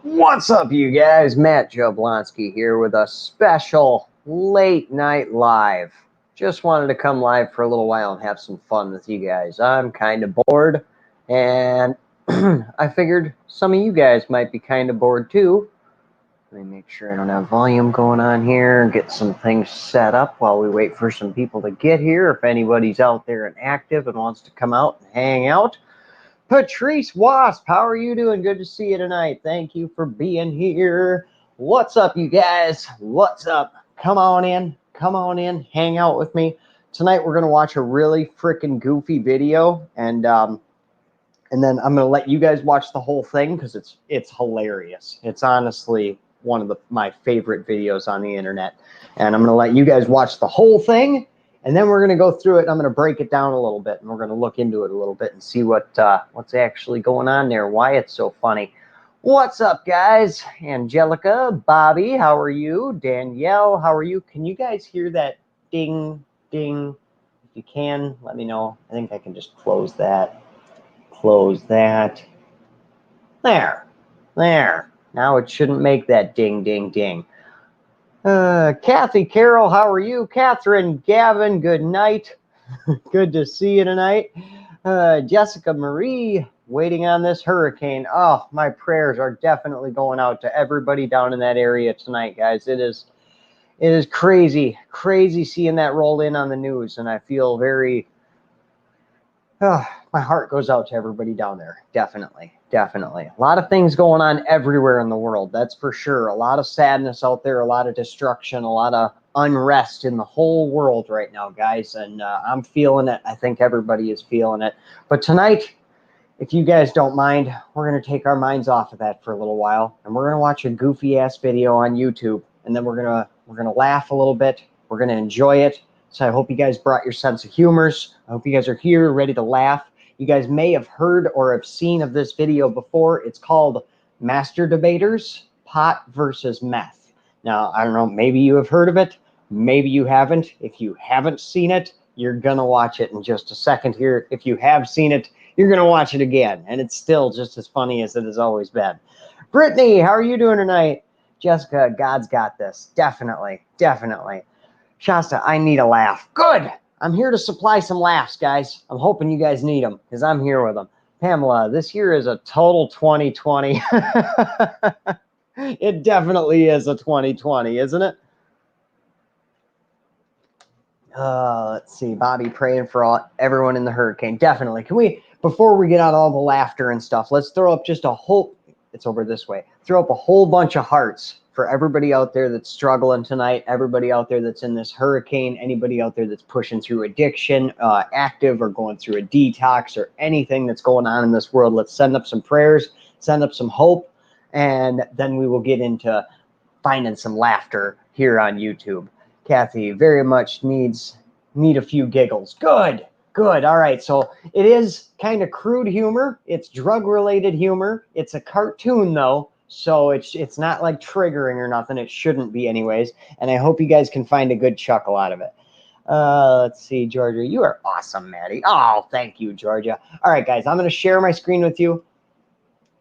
What's up, you guys? Matt Jablonski here with a special late night live. Just wanted to come live for a little while and have some fun with you guys. I'm kind of bored, and I figured some of you guys might be kind of bored too. Let me make sure I don't have volume going on here, get some things set up while we wait for some people to get here. If anybody's out there and active and wants to come out and hang out. Patrice Wasp, how are you doing? Good to see you tonight. Thank you for being here. What's up, you guys? What's up? Come on in. Come on in. Hang out with me. Tonight we're going to watch a really freaking goofy video, and then I'm going to let you guys watch the whole thing because it's hilarious. It's honestly one of my favorite videos on the internet, and I'm going to let you guys watch the whole thing. And then we're going to go through it, and I'm going to break it down a little bit, and we're going to look into it a little bit and see what's actually going on there, why it's so funny. What's up, guys? Angelica, Bobby, how are you? Danielle, how are you? Can you guys hear that ding, ding? If you can, let me know. I think I can just close that. Close that. There. Now it shouldn't make that ding, ding, ding. Kathy Carroll, how are you? Catherine, Gavin, good night. Good to see you tonight. Jessica Marie, waiting on this hurricane. Oh, my prayers are definitely going out to everybody down in that area tonight, guys. It is crazy seeing that roll in on the news, and I feel very, my heart goes out to everybody down there. Definitely. A lot of things going on everywhere in the world, that's for sure. A lot of sadness out there, a lot of destruction, a lot of unrest in the whole world right now, guys. And I'm feeling it. I think everybody is feeling it. But tonight, if you guys don't mind, we're going to take our minds off of that for a little while, and we're going to watch a goofy ass video on YouTube, and then we're going to laugh a little bit. We're going to enjoy it. So I hope you guys brought your sense of humors. I hope you guys are here ready to laugh. You guys may have heard or have seen of this video before. It's called Master Debaters, Pot versus Meth. Now, I don't know, maybe you have heard of it, maybe you haven't. If you haven't seen it, you're going to watch it in just a second here. If you have seen it, you're going to watch it again, and it's still just as funny as it has always been. Brittany, how are you doing tonight? Jessica, God's got this. Definitely. Shasta, I need a laugh. Good. I'm here to supply some laughs, guys. I'm hoping you guys need them because I'm here with them. Pamela, this year is a total 2020. It definitely is a 2020, isn't it? Let's see. Bobby praying for everyone in the hurricane. Definitely. Can we, before we get out all the laughter and stuff, let's throw up just a whole, it's over this way. Throw up a whole bunch of hearts for everybody out there that's struggling tonight, everybody out there that's in this hurricane, anybody out there that's pushing through addiction, active or going through a detox or anything that's going on in this world. Let's send up some prayers, send up some hope, and then we will get into finding some laughter here on YouTube. Kathy very much need a few giggles. Good. All right, so it is kind of crude humor. It's drug-related humor. It's a cartoon, though. So it's not like triggering or nothing. It shouldn't be anyways. And I hope you guys can find a good chuckle out of it. Let's see, Georgia. You are awesome, Maddie. Oh, thank you, Georgia. All right, guys, I'm going to share my screen with you.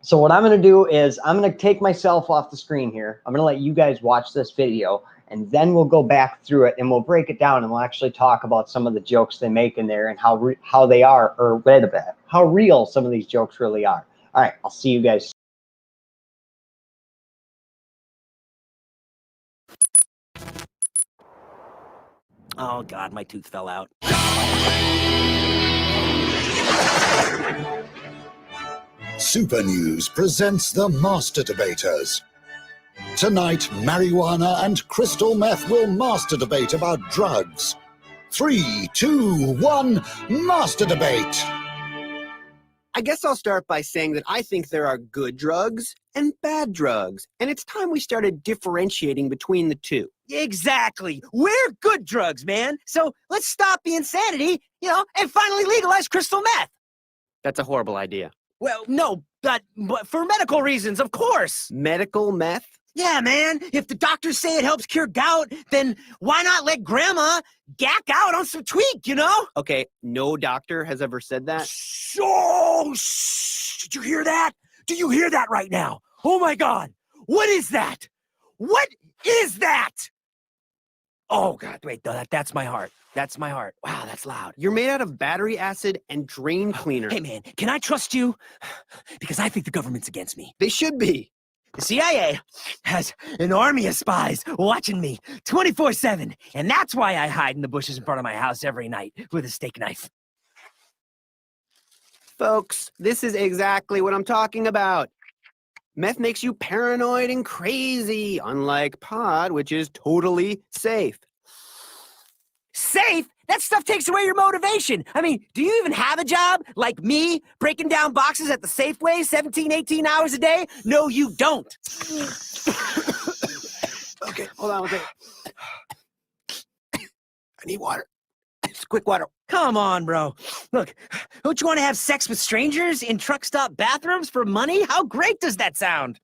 So what I'm going to do is I'm going to take myself off the screen here. I'm going to let you guys watch this video, and then we'll go back through it and we'll break it down, and we'll actually talk about some of the jokes they make in there and how they are, or wait a bit, how real some of these jokes really are. All right, I'll see you guys. Oh, God, my tooth fell out. Super News presents the Master Debaters. Tonight, marijuana and crystal meth will master debate about drugs. 3, 2, 1, Master Debate! I guess I'll start by saying that I think there are good drugs and bad drugs, and it's time we started differentiating between the two. Exactly. We're good drugs, man. So let's stop the insanity, and finally legalize crystal meth. That's a horrible idea. Well, no, but for medical reasons, of course. Medical meth? Yeah, man. If the doctors say it helps cure gout, then why not let grandma gack out on some tweak, Okay, no doctor has ever said that. So, did you hear that? Do you hear that right now? Oh my God! What is that? What is that? Oh God, wait, no, that's my heart. That's my heart. Wow, that's loud. You're made out of battery acid and drain cleaner. Hey man, can I trust you? Because I think the government's against me. They should be. The CIA has an army of spies watching me 24/7, and that's why I hide in the bushes in front of my house every night with a steak knife. Folks, this is exactly what I'm talking about. Meth makes you paranoid and crazy, unlike pot, which is totally safe. Safe? That stuff takes away your motivation. I mean, do you even have a job like me, breaking down boxes at the Safeway 17, 18 hours a day? No, you don't. Okay, hold on one second. I need water. Just quick water. Come on, bro. Look, don't you want to have sex with strangers in truck stop bathrooms for money? How great does that sound?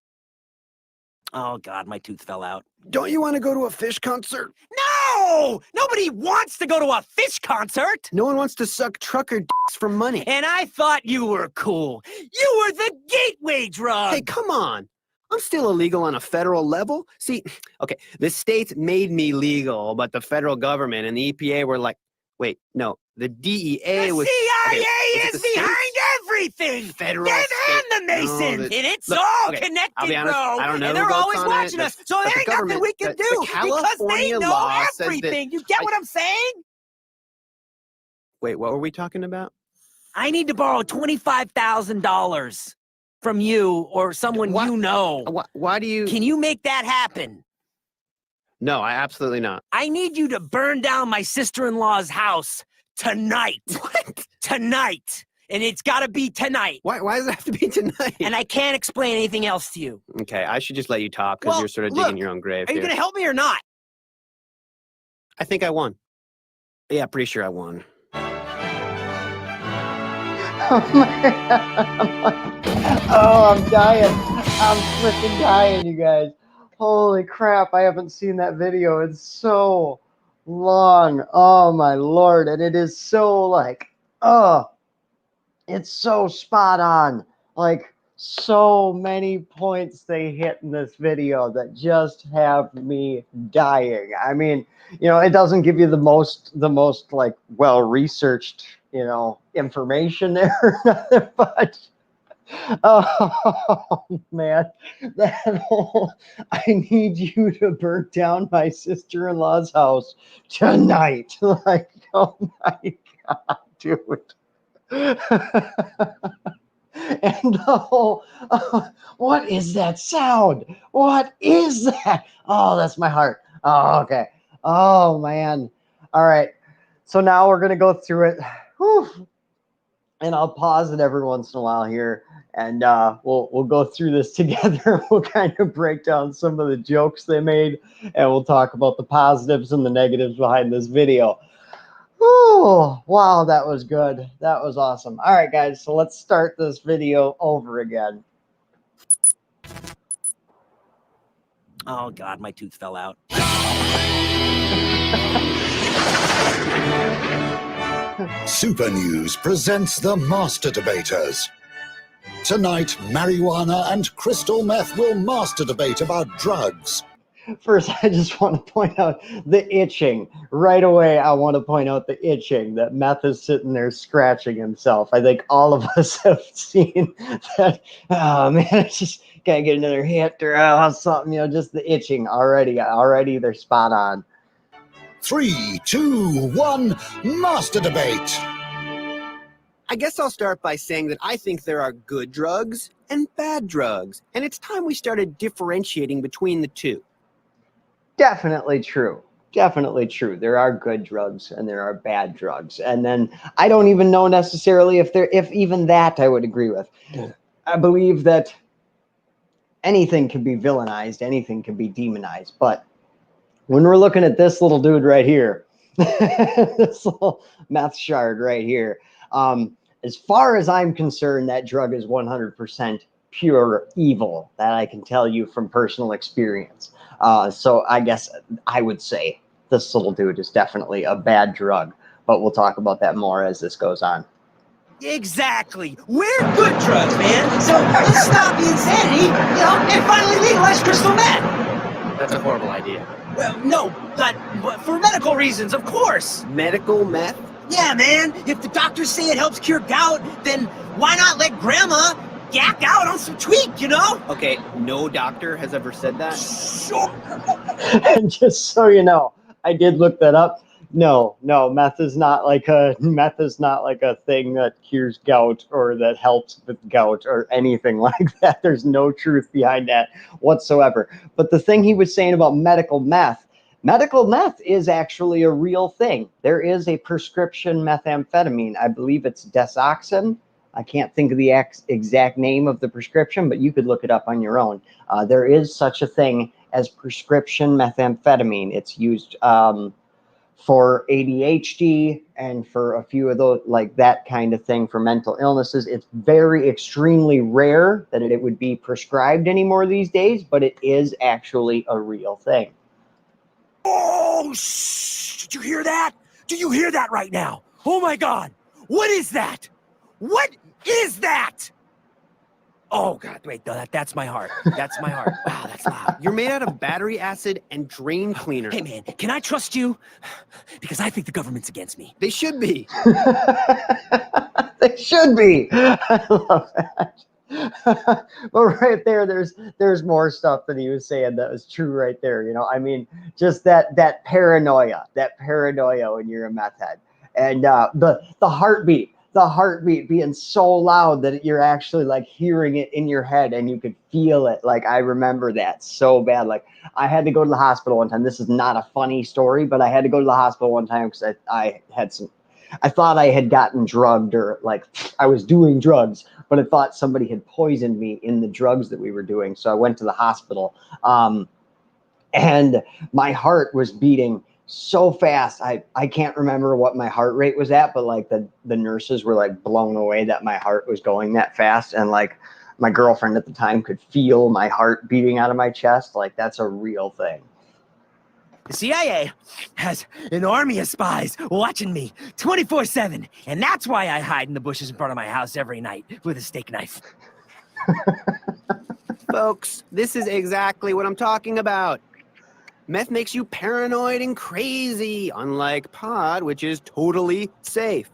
Oh, God, my tooth fell out. Don't you want to go to a Fish concert? No! Nobody wants to go to a Fish concert! No one wants to suck trucker dicks for money. And I thought you were cool. You were the gateway drug! Hey, come on. I'm still illegal on a federal level. See, okay, the states made me legal, but the federal government and the EPA were like, wait, no, the DEA the was... CIA okay, is behind everything! Federal, Them state, and the Mason! no, and it's look, all okay, connected, I'll be honest, bro! I don't know and who they're votes always on watching it, us, so there but ain't the nothing government- we can the do because California they know law says that everything. You get what I'm saying? Wait, what were we talking about? I need to borrow $25,000 from you or someone What? you know. Why do you... Can you make that happen? No, I absolutely not. I need you to burn down my sister-in-law's house tonight. What? Tonight. And it's got to be tonight. Why does it have to be tonight? And I can't explain anything else to you. Okay, I should just let you talk because Well, you're sort of look, digging your own grave Are you here. going to help me or not? I think I won. Yeah, pretty sure I won. Oh, I'm dying. I'm freaking dying, you guys. Holy crap, I haven't seen that video in so long. Oh, my Lord. And it is so like, it's so spot on. Like, so many points they hit in this video that just have me dying. I mean, it doesn't give you the most like well-researched, information there, but oh man, that whole I need you to burn down my sister-in-law's house tonight. Like, oh my God, dude. And the whole, what is that sound? What is that? Oh, that's my heart. Oh, okay. Oh, man. All right. So now we're going to go through it. Whew. And I'll pause it every once in a while here. And we'll go through this together. We'll kind of break down some of the jokes they made. And we'll talk about the positives and the negatives behind this video. Oh, wow, that was good. That was awesome. All right, guys, so let's start this video over again. Oh, God, my tooth fell out. Super News presents the Master Debaters. Tonight, marijuana and crystal meth will master debate about drugs. First, I just want to point out the itching. Right away, I want to point out the itching that Meth is sitting there scratching himself. I think all of us have seen that. Oh, man, I just got to get another hit or something, just the itching already. Already, they're spot on. 3, 2, 1, Master Debate. I guess I'll start by saying that I think there are good drugs and bad drugs, and it's time we started differentiating between the two. Definitely true. Definitely true. There are good drugs and there are bad drugs. And then I don't even know necessarily if even that I would agree with. I believe that anything can be villainized, anything can be demonized. But when we're looking at this little dude right here, this little meth shard right here, as far as I'm concerned, that drug is 100% pure evil. That I can tell you from personal experience. So I guess I would say this little dude is definitely a bad drug, but we'll talk about that more as this goes on. Exactly. We're good drugs, man. So let's stop the insanity, and finally legalize crystal meth. That's a horrible idea. Well, no, but for medical reasons, of course. Medical meth? Yeah, man. If the doctors say it helps cure gout, then why not let Grandma yak out on some tweak, Okay, no doctor has ever said that. Sure. And just so you know, I did look that up. No, meth is not like a thing that cures gout or that helps with gout or anything like that. There's no truth behind that whatsoever. But the thing he was saying about medical meth is actually a real thing. There is a prescription methamphetamine. I believe it's Desoxin. I can't think of the exact name of the prescription, but you could look it up on your own. There is such a thing as prescription methamphetamine. It's used for ADHD and for a few of those, like that kind of thing, for mental illnesses. It's very extremely rare that it would be prescribed anymore these days, but it is actually a real thing. Oh, shh! Did you hear that? Do you hear that right now? Oh my God! What is that? What is that? Oh God! Wait, no, that's my heart. That's my heart. Wow, that's loud. You're made out of battery acid and drain cleaner. Hey man, can I trust you? Because I think the government's against me. They should be. They should be. I love that. But right there, there's more stuff that he was saying that was true right there. I mean, just that paranoia when you're a meth head, and the heartbeat being so loud that you're actually like hearing it in your head and you could feel it. Like, I remember that so bad. Like, I had to go to the hospital one time. This is not a funny story, but I had to go to the hospital one time because I thought I had gotten drugged, or like I was doing drugs, but I thought somebody had poisoned me in the drugs that we were doing. So I went to the hospital, and my heart was beating so fast. I can't remember what my heart rate was at, but like the nurses were like blown away that my heart was going that fast. And like my girlfriend at the time could feel my heart beating out of my chest. Like, that's a real thing. The CIA has an army of spies watching me 24/7, and that's why I hide in the bushes in front of my house every night with a steak knife. Folks, this is exactly what I'm talking about. Meth makes you paranoid and crazy, unlike pot, which is totally safe.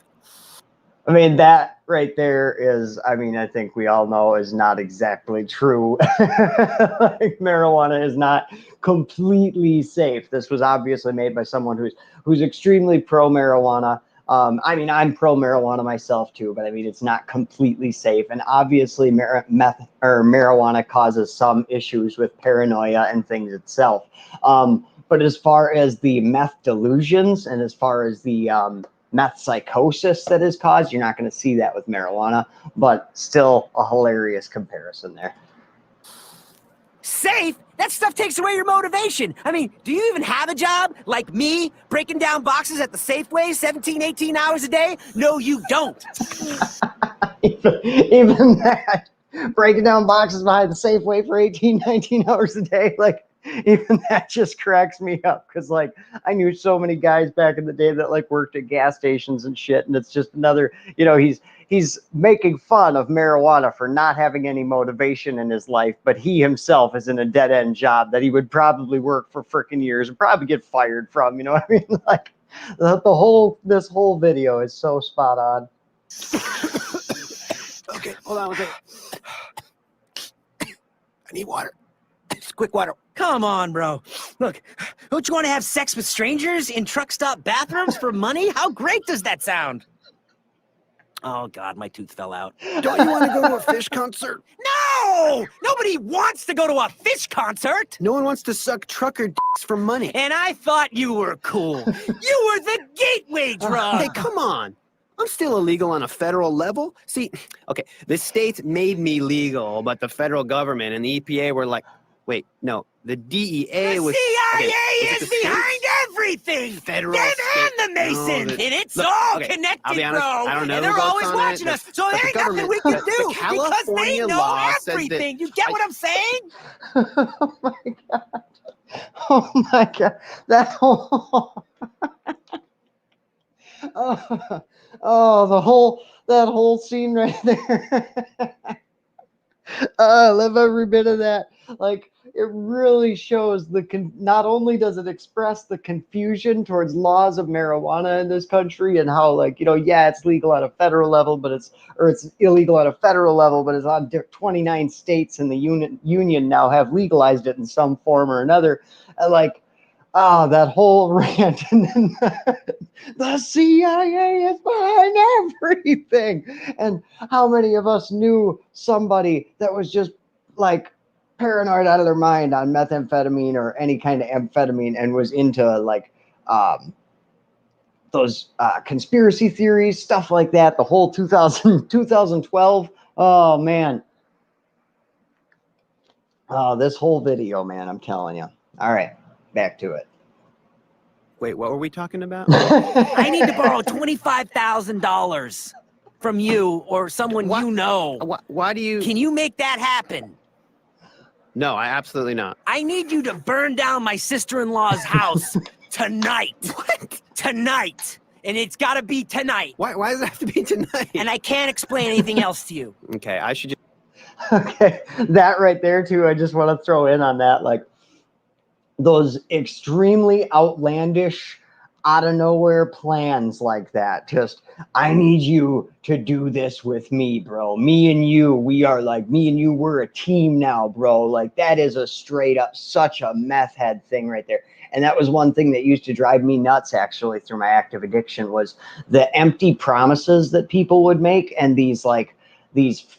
I mean, that right there is, I mean, I think we all know is not exactly true. Like, marijuana is not completely safe. This was obviously made by someone who's extremely pro marijuana. I mean, I'm pro marijuana myself too, but I mean, it's not completely safe. And obviously meth or marijuana causes some issues with paranoia and things itself. But as far as the meth delusions and as far as the meth psychosis that is caused, you're not going to see that with marijuana, but still a hilarious comparison there. Safe? That stuff takes away your motivation. I mean, do you even have a job? Like me, breaking down boxes at the Safeway 17, 18 hours a day? No, you don't. even that, breaking down boxes behind the Safeway for 18, 19 hours a day, like, even that just cracks me up, because like I knew so many guys back in the day that like worked at gas stations and shit, and it's just another, he's making fun of marijuana for not having any motivation in his life, but he himself is in a dead-end job that he would probably work for freaking years and probably get fired from. You know what I mean? Like, this whole video is so spot on. Okay, hold on one second. I need water. Just quick water. Come on, bro. Look, don't you want to have sex with strangers in truck stop bathrooms for money? How great does that sound? Oh, God, my tooth fell out. Don't you want to go to a fish concert? No! Nobody wants to go to a fish concert! No one wants to suck trucker dicks for money. And I thought you were cool. You were the gateway drug! Hey, come on. I'm still illegal on a federal level. See, okay, the states made me legal, but the federal government and the EPA were like, wait, no, the DEA was... CIA okay, is behind everything! Federal, Them state, and the Mason! no, And it's look, all okay, connected, I'll be honest, bro! I don't know And who they're votes always on watching it, us, so but there the ain't nothing we government- can do! the Because they California know law says that- everything! You get what I'm saying? Oh my God. Oh my God. That whole... the That whole scene right there. I love every bit of that. Like, it really shows not only does it express the confusion towards laws of marijuana in this country and how, like, yeah, it's legal at a federal level, but it's illegal at a federal level, but it's on 29 states in the union now have legalized it in some form or another. Like, that whole rant, and then the CIA is behind everything. And how many of us knew somebody that was just like paranoid out of their mind on methamphetamine or any kind of amphetamine and was into like those conspiracy theories, stuff like that, the whole 2012. Oh, man. Oh, this whole video, man, I'm telling you. All right, back to it. Wait, what were we talking about? I need to borrow $25,000 from you or someone What? you know. Why do you... Can you make that happen? No, absolutely not. I need you to burn down my sister-in-law's house tonight. What? Tonight. And it's got to be tonight. Why does it have to be tonight? And I can't explain anything else to you. Okay, I should just... Okay, that right there too, I just want to throw in on that, like, those extremely outlandish, out of nowhere plans like that. Just, I need you to do this with me, bro. Me and you, we're a team now, bro. Like, that is a straight up, such a meth head thing right there. And that was one thing that used to drive me nuts, actually, through my active addiction, was the empty promises that people would make and these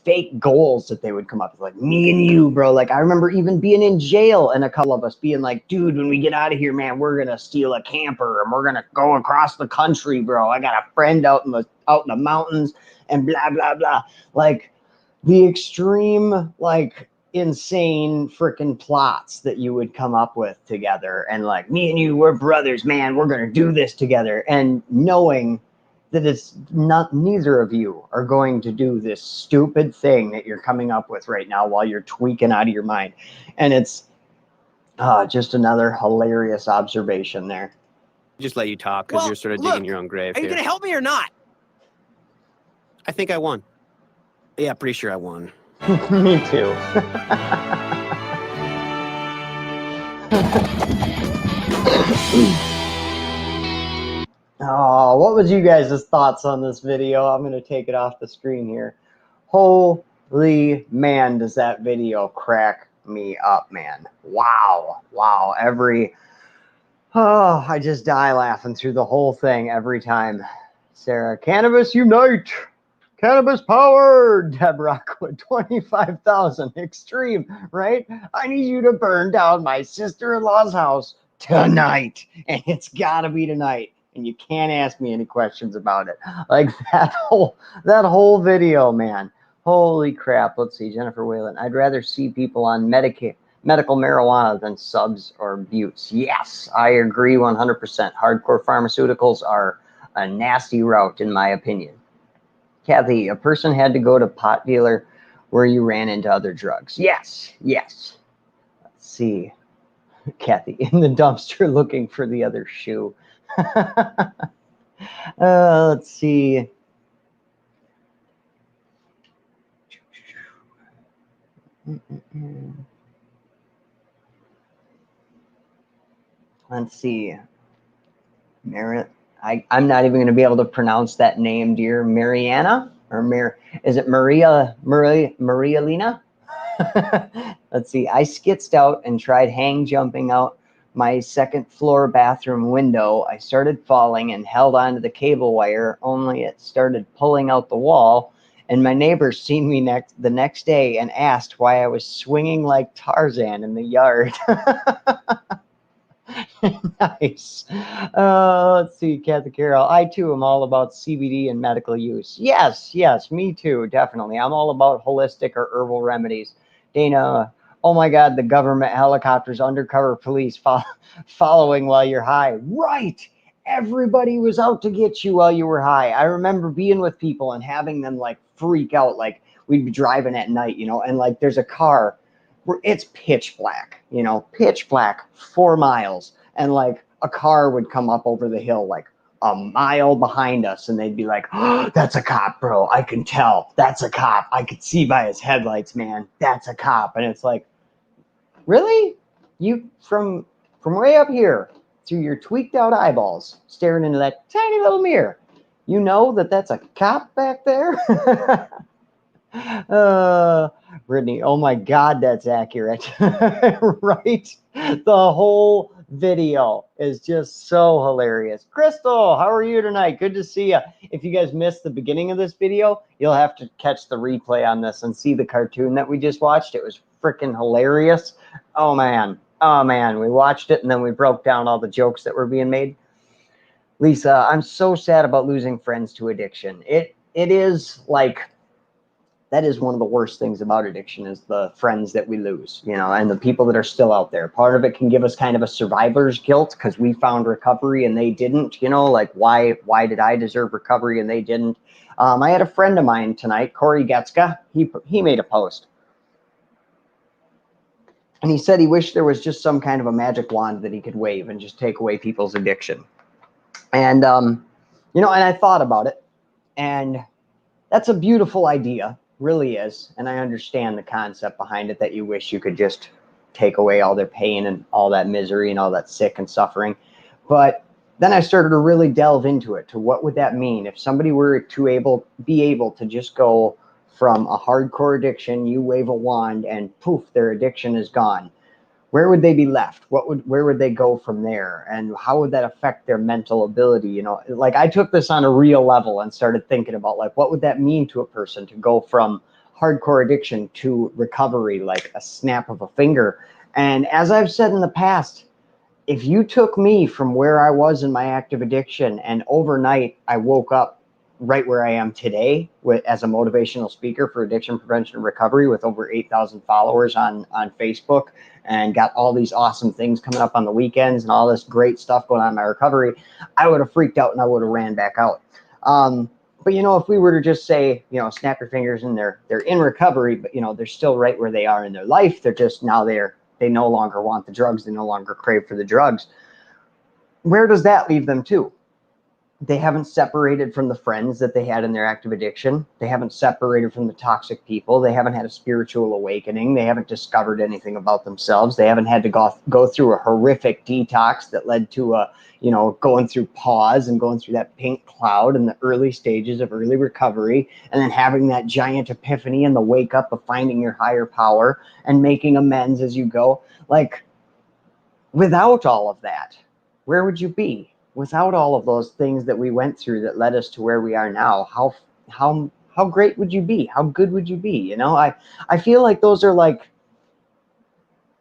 fake goals that they would come up with, like, me and you, bro. Like, I remember even being in jail and a couple of us being like, dude, when we get out of here, man, we're gonna steal a camper and we're gonna go across the country, bro. I got a friend out in the mountains and blah blah blah. Like, the extreme, like, insane freaking plots that you would come up with together, and like, me and you, we're brothers, man, we're gonna do this together, and knowing that it's not, neither of you are going to do this stupid thing that you're coming up with right now while you're tweaking out of your mind. And it's just another hilarious observation there. Just let you talk because Well, you're sort of look, digging your own grave Are you here. going to help me or not? I think I won. Yeah, pretty sure I won. Me too. Oh, what was you guys' thoughts on this video? I'm going to take it off the screen here. Holy man, does that video crack me up, man. Wow. Wow. I just die laughing through the whole thing every time. Sarah, cannabis unite. Cannabis power. Deb Rockwood, 25,000. Extreme, right? I need you to burn down my sister-in-law's house tonight. And it's got to be tonight. And you can't ask me any questions about it. Like, that whole video, man. Holy crap. Let's see, Jennifer Whalen. I'd rather see people on medical marijuana than subs or buttes. Yes, I agree 100%. Hardcore pharmaceuticals are a nasty route, in my opinion. Kathy, a person had to go to pot dealer where you ran into other drugs. Yes. Let's see. Kathy, in the dumpster looking for the other shoe. Let's see. Let's see. Merit. I'm not even going to be able to pronounce that name, dear. Mariana? Or is it Maria Lena? Let's see. I skitzed out and tried hang jumping out my second floor bathroom window. I started falling and held onto the cable wire, only it started pulling out the wall. And my neighbors seen me the next day and asked why I was swinging like Tarzan in the yard. Nice. Let's see, Kathy Carroll. I too am all about CBD and medical use. Yes, me too, definitely. I'm all about holistic or herbal remedies. Dana, oh my God, the government helicopters, undercover police following while you're high. Right. Everybody was out to get you while you were high. I remember being with people and having them like freak out. Like, we'd be driving at night, and like there's a car where it's pitch black, pitch black, 4 miles. And like a car would come up over the hill, like a mile behind us, and they'd be like, oh, that's a cop, bro. I can tell. That's a cop. I could see by his headlights, man. That's a cop. And it's like, really? You from way up here through your tweaked out eyeballs staring into that tiny little mirror, you know that that's a cop back there? Brittany, oh my God, that's accurate. Right? The whole video is just so hilarious. Crystal, how are you tonight? Good to see you. If you guys missed the beginning of this video, you'll have to catch the replay on this and see the cartoon that we just watched. It was freaking hilarious. Oh man, we watched it and then we broke down all the jokes that were being made. Lisa, I'm so sad about losing friends to addiction. It is like, that is one of the worst things about addiction, is the friends that we lose, you know, and the people that are still out there. Part of it can give us kind of a survivor's guilt because we found recovery and they didn't, you know, like why did I deserve recovery and they didn't? I had a friend of mine tonight, Corey Getska. He made a post. And he said he wished there was just some kind of a magic wand that he could wave and just take away people's addiction. And, you know, and I thought about it, and that's a beautiful idea. Really is. And I understand the concept behind it, that you wish you could just take away all their pain and all that misery and all that sick and suffering. But then I started to really delve into it, to what would that mean if somebody were to be able to just go from a hardcore addiction, you wave a wand and poof, their addiction is gone. Where would they be left? Where would they go from there? And how would that affect their mental ability? You know, like I took this on a real level and started thinking about like, what would that mean to a person to go from hardcore addiction to recovery, like a snap of a finger? And as I've said in the past, if you took me from where I was in my active addiction and overnight I woke up right where I am today as a motivational speaker for addiction prevention and recovery with over 8,000 followers on Facebook, and got all these awesome things coming up on the weekends and all this great stuff going on in my recovery, I would have freaked out and I would have ran back out. But, you know, if we were to just say, you know, snap your fingers and they're in recovery, but, you know, they're still right where they are in their life. They're just now they no longer want the drugs. They no longer crave for the drugs. Where does that leave them to? They haven't separated from the friends that they had in their active addiction. They haven't separated from the toxic people. They haven't had a spiritual awakening. They haven't discovered anything about themselves. They haven't had to go through a horrific detox that led to going through pause and going through that pink cloud in the early stages of early recovery, and then having that giant epiphany and the wake up of finding your higher power and making amends as you go. Like, without all of that, where would you be? Without all of those things that we went through that led us to where we are now, how great would you be? How good would you be? You know, I feel like those are like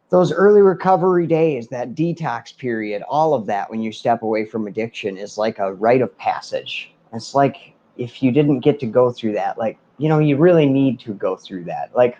those early recovery days, that detox period, all of that when you step away from addiction is like a rite of passage. It's like, if you didn't get to go through that, like, you know, you really need to go through that. Like,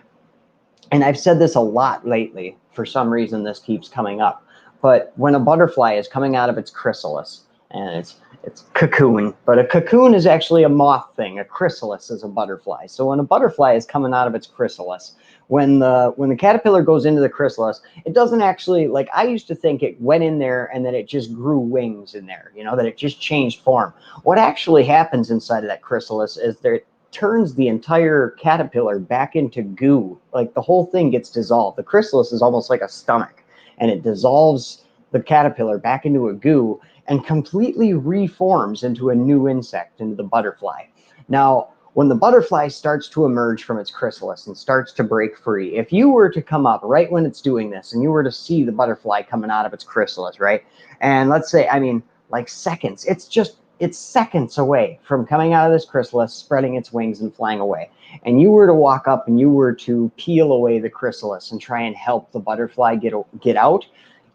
and I've said this a lot lately, for some reason this keeps coming up, but when a butterfly is coming out of its chrysalis, and it's cocoon, but a cocoon is actually a moth thing. A chrysalis is a butterfly. So when a butterfly is coming out of its chrysalis, when the caterpillar goes into the chrysalis, it doesn't actually, like, I used to think it went in there and that it just grew wings in there, you know, that it just changed form. What actually happens inside of that chrysalis is that it turns the entire caterpillar back into goo. Like, the whole thing gets dissolved. The chrysalis is almost like a stomach, and it dissolves the caterpillar back into a goo and completely reforms into a new insect, into the butterfly. Now, when the butterfly starts to emerge from its chrysalis and starts to break free, if you were to come up right when it's doing this and you were to see the butterfly coming out of its chrysalis, right? And let's say, I mean, like seconds, it's seconds away from coming out of this chrysalis, spreading its wings and flying away. And you were to walk up and you were to peel away the chrysalis and try and help the butterfly get out,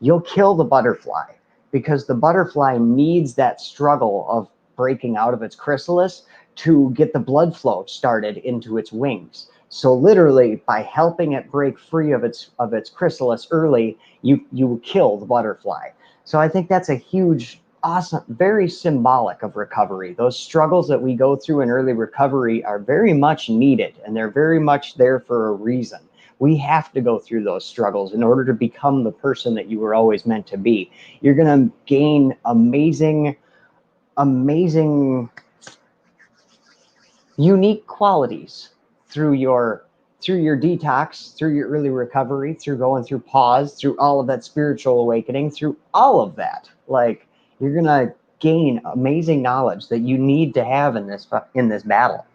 you'll kill the butterfly, because the butterfly needs that struggle of breaking out of its chrysalis to get the blood flow started into its wings. So literally, by helping it break free of its chrysalis early, you kill the butterfly. So I think that's a huge, awesome, very symbolic of recovery. Those struggles that we go through in early recovery are very much needed, and they're very much there for a reason. We have to go through those struggles in order to become the person that you were always meant to be. You're going to gain amazing amazing, unique qualities through your detox, through your early recovery, through going through pause, through all of that spiritual awakening, through all of that. Like, you're gonna gain amazing knowledge that you need to have in this battle.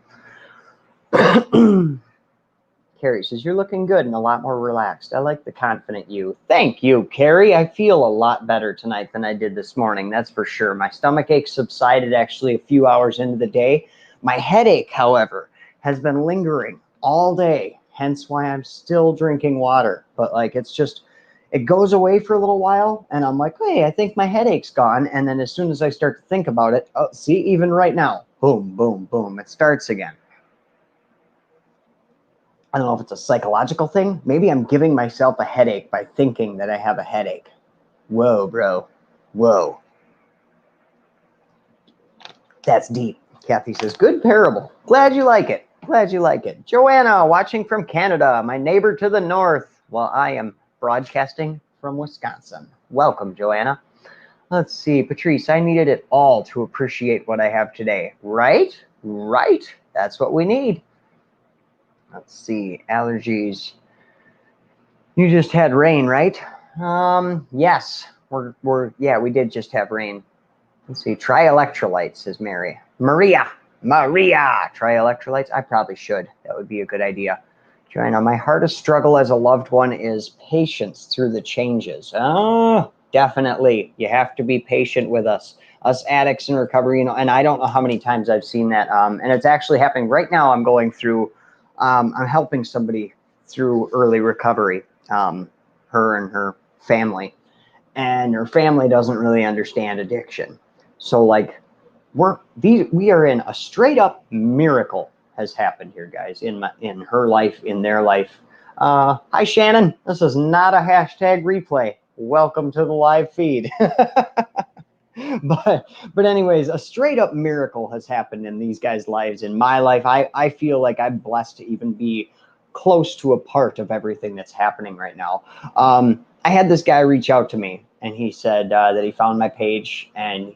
Carrie says, you're looking good and a lot more relaxed. I like the confident you. Thank you, Carrie. I feel a lot better tonight than I did this morning. That's for sure. My stomach ache subsided actually a few hours into the day. My headache, however, has been lingering all day, hence why I'm still drinking water. But like, it's just, it goes away for a little while and I'm like, hey, I think my headache's gone. And then as soon as I start to think about it, oh, see, even right now, boom, boom, boom, it starts again. I don't know if it's a psychological thing. Maybe I'm giving myself a headache by thinking that I have a headache. Whoa, bro. Whoa. That's deep. Kathy says, good parable. Glad you like it. Glad you like it. Joanna, watching from Canada, my neighbor to the north, while I am broadcasting from Wisconsin. Welcome, Joanna. Let's see. Patrice, I needed it all to appreciate what I have today. Right? Right. That's what we need. Let's see, allergies. You just had rain, right? Yes, we did just have rain. Let's see, try electrolytes, says Maria, try electrolytes. I probably should. That would be a good idea. Joanna, my hardest struggle as a loved one is patience through the changes. Oh, definitely. You have to be patient with us addicts in recovery, and I don't know how many times I've seen that. And it's actually happening right now. I'm going through, I'm helping somebody through early recovery, her and her family, and her family doesn't really understand addiction. So like, we are in a straight up miracle has happened here, guys, in her life, in their life. Hi, Shannon. This is not a hashtag replay. Welcome to the live feed. But anyways, a straight up miracle has happened in these guys' lives. In my life, I feel like I'm blessed to even be close to a part of everything that's happening right now. I had this guy reach out to me, and he said that he found my page, and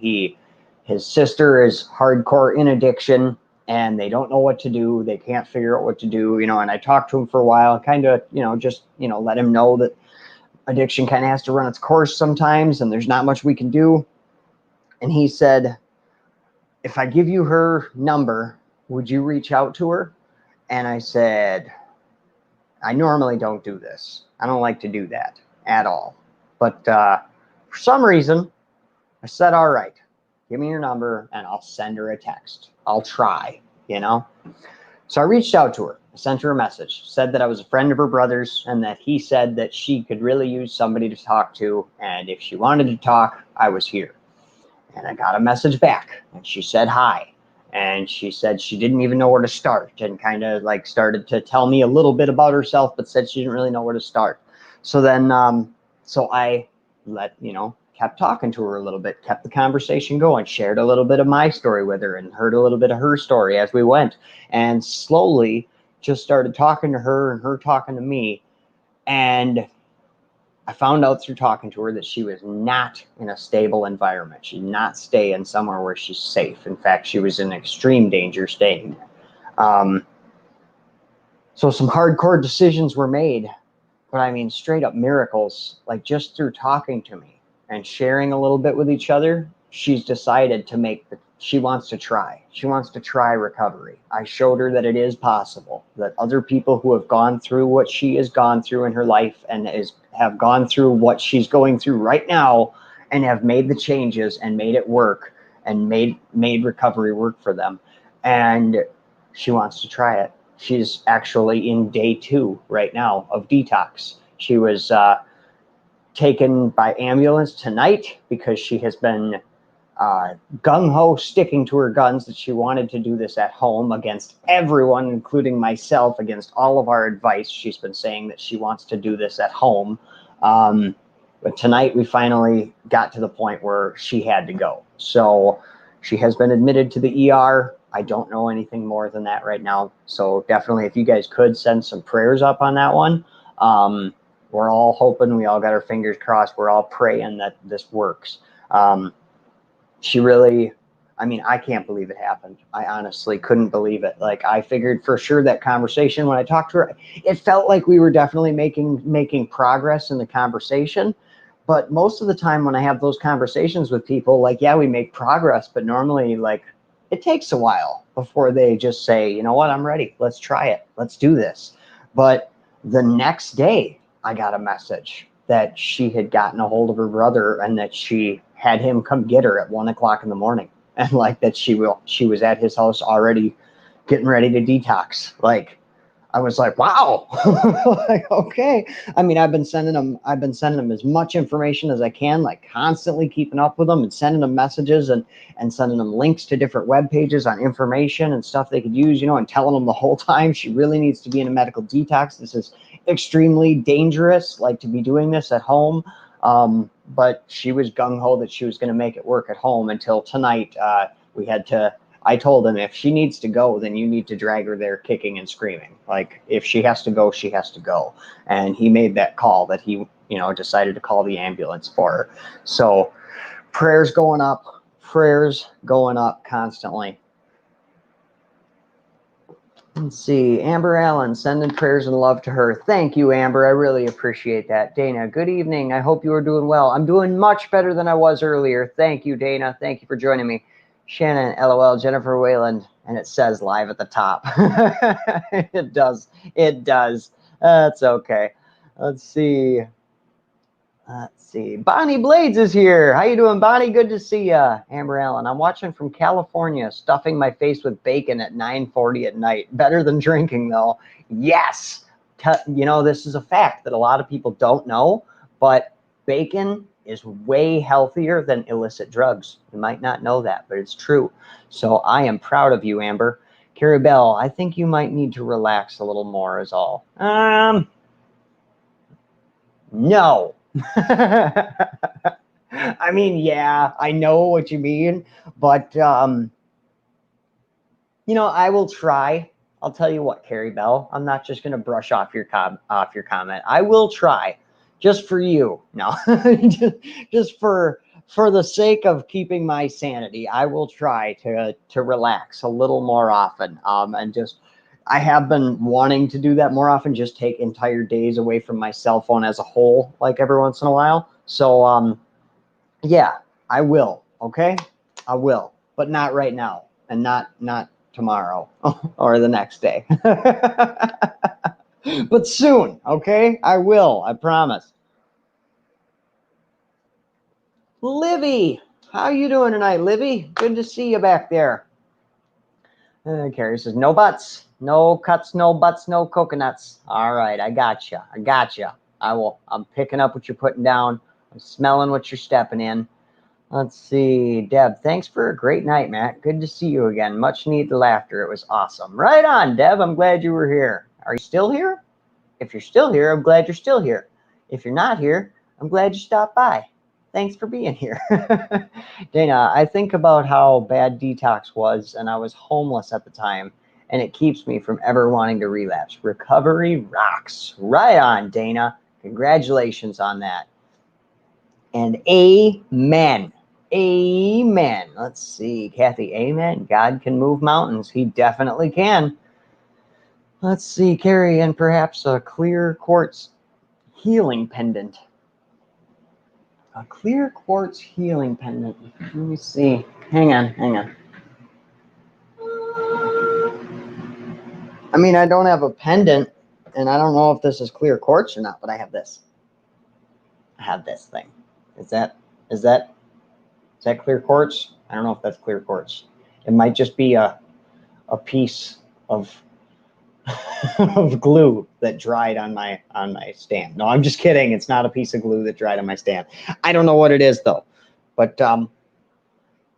his sister is hardcore in addiction, and they don't know what to do. They can't figure out what to do, and I talked to him for a while, kind of, just, let him know that addiction kind of has to run its course sometimes, and there's not much we can do. And he said, if I give you her number, would you reach out to her? And I said, I normally don't do this. I don't like to do that at all. But for some reason, I said, all right, give me your number and I'll send her a text. I'll try, So I reached out to her. I sent her a message, said that I was a friend of her brother's and that he said that she could really use somebody to talk to. And if she wanted to talk, I was here. And I got a message back and she said hi. And she said she didn't even know where to start and kind of like started to tell me a little bit about herself, but said she didn't really know where to start. So then, so I kept talking to her a little bit, kept the conversation going, shared a little bit of my story with her and heard a little bit of her story as we went, and slowly just started talking to her and her talking to me. And I found out through talking to her that she was not in a stable environment. She did not stay in somewhere where she's safe. In fact, she was in extreme danger staying there. So some hardcore decisions were made, but I mean, straight up miracles, like just through talking to me and sharing a little bit with each other, she's decided to she wants to try. She wants to try recovery. I showed her that it is possible, that other people who have gone through what she has gone through in her life and have gone through what she's going through right now and have made the changes and made it work and made recovery work for them. And she wants to try it. She's actually in day 2 right now of detox. She was taken by ambulance tonight because she has been gung-ho sticking to her guns that she wanted to do this at home against everyone, including myself, against all of our advice. She's been saying that she wants to do this at home. But tonight we finally got to the point where she had to go. So she has been admitted to the ER. I don't know anything more than that right now. So definitely, if you guys could send some prayers up on that one. We're all hoping, we all got our fingers crossed. We're all praying that this works. She really, I mean, I can't believe it happened. I honestly couldn't believe it. Like, I figured for sure that conversation, when I talked to her, it felt like we were definitely making progress in the conversation. But most of the time when I have those conversations with people, like, yeah, we make progress, but normally, like, it takes a while before they just say, you know what, I'm ready. Let's try it. Let's do this. But the next day, I got a message that she had gotten a hold of her brother and that she had him come get her at 1 o'clock in the morning. And like that she was at his house already getting ready to detox. Like, I was like, wow. Like, okay. I mean, I've been sending them as much information as I can, like constantly keeping up with them and sending them messages and sending them links to different web pages on information and stuff they could use, you know, and telling them the whole time she really needs to be in a medical detox. This is extremely dangerous, like, to be doing this at home. But she was gung-ho that she was going to make it work at home until tonight. I told him, if she needs to go, then you need to drag her there kicking and screaming. Like, if she has to go, she has to go. And he made that call that he, you know, decided to call the ambulance for her. So prayers going up constantly. Let's see. Amber Allen, sending prayers and love to her. Thank you, Amber. I really appreciate that. Dana, good evening. I hope you are doing well. I'm doing much better than I was earlier. Thank you, Dana. Thank you for joining me. Shannon, LOL, Jennifer Wayland, and it says live at the top. It does. It does. That's okay. Let's see. Bonnie Blades is here. How you doing, Bonnie? Good to see ya. Amber Allen, I'm watching from California, stuffing my face with bacon at 9:40 at night. Better than drinking, though. Yes. You know, this is a fact that a lot of people don't know, but bacon is way healthier than illicit drugs. You might not know that, but it's true. So I am proud of you, Amber. Carrie Bell, I think you might need to relax a little more is all. No. I mean, yeah, I know what you mean, but you know, I will try. I'll tell you what, Carrie Bell, I'm not just going to brush off your comment. I will try, just for you. No, just for the sake of keeping my sanity. I will try to relax a little more often. And just, I have been wanting to do that more often, just take entire days away from my cell phone as a whole, like every once in a while. So, yeah, I will. Okay, I will, but not right now, and not tomorrow or the next day. But soon, okay? I will. I promise. Livy, how you doing tonight, Livy? Good to see you back there. Carrie says, no butts, no cuts, no butts, no coconuts. All right, I got you. I got you. I'm picking up what you're putting down. I'm smelling what you're stepping in. Let's see. Deb, thanks for a great night, Matt. Good to see you again. Much needed laughter. It was awesome. Right on, Deb. I'm glad you were here. Are you still here? If you're still here, I'm glad you're still here. If you're not here, I'm glad you stopped by. Thanks for being here. Dana, I think about how bad detox was, and I was homeless at the time, and it keeps me from ever wanting to relapse. Recovery rocks. Right on, Dana. Congratulations on that. And amen. Amen. Let's see, Kathy, amen. God can move mountains. He definitely can. Let's see, Carrie, and perhaps a clear quartz healing pendant. A clear quartz healing pendant. Let me see. Hang on. I mean, I don't have a pendant, and I don't know if this is clear quartz or not, but I have this. I have this thing. Is that clear quartz? I don't know if that's clear quartz. It might just be a piece of of glue that dried on my stand. No, I'm just kidding. It's not a piece of glue that dried on my stand. I don't know what it is though. But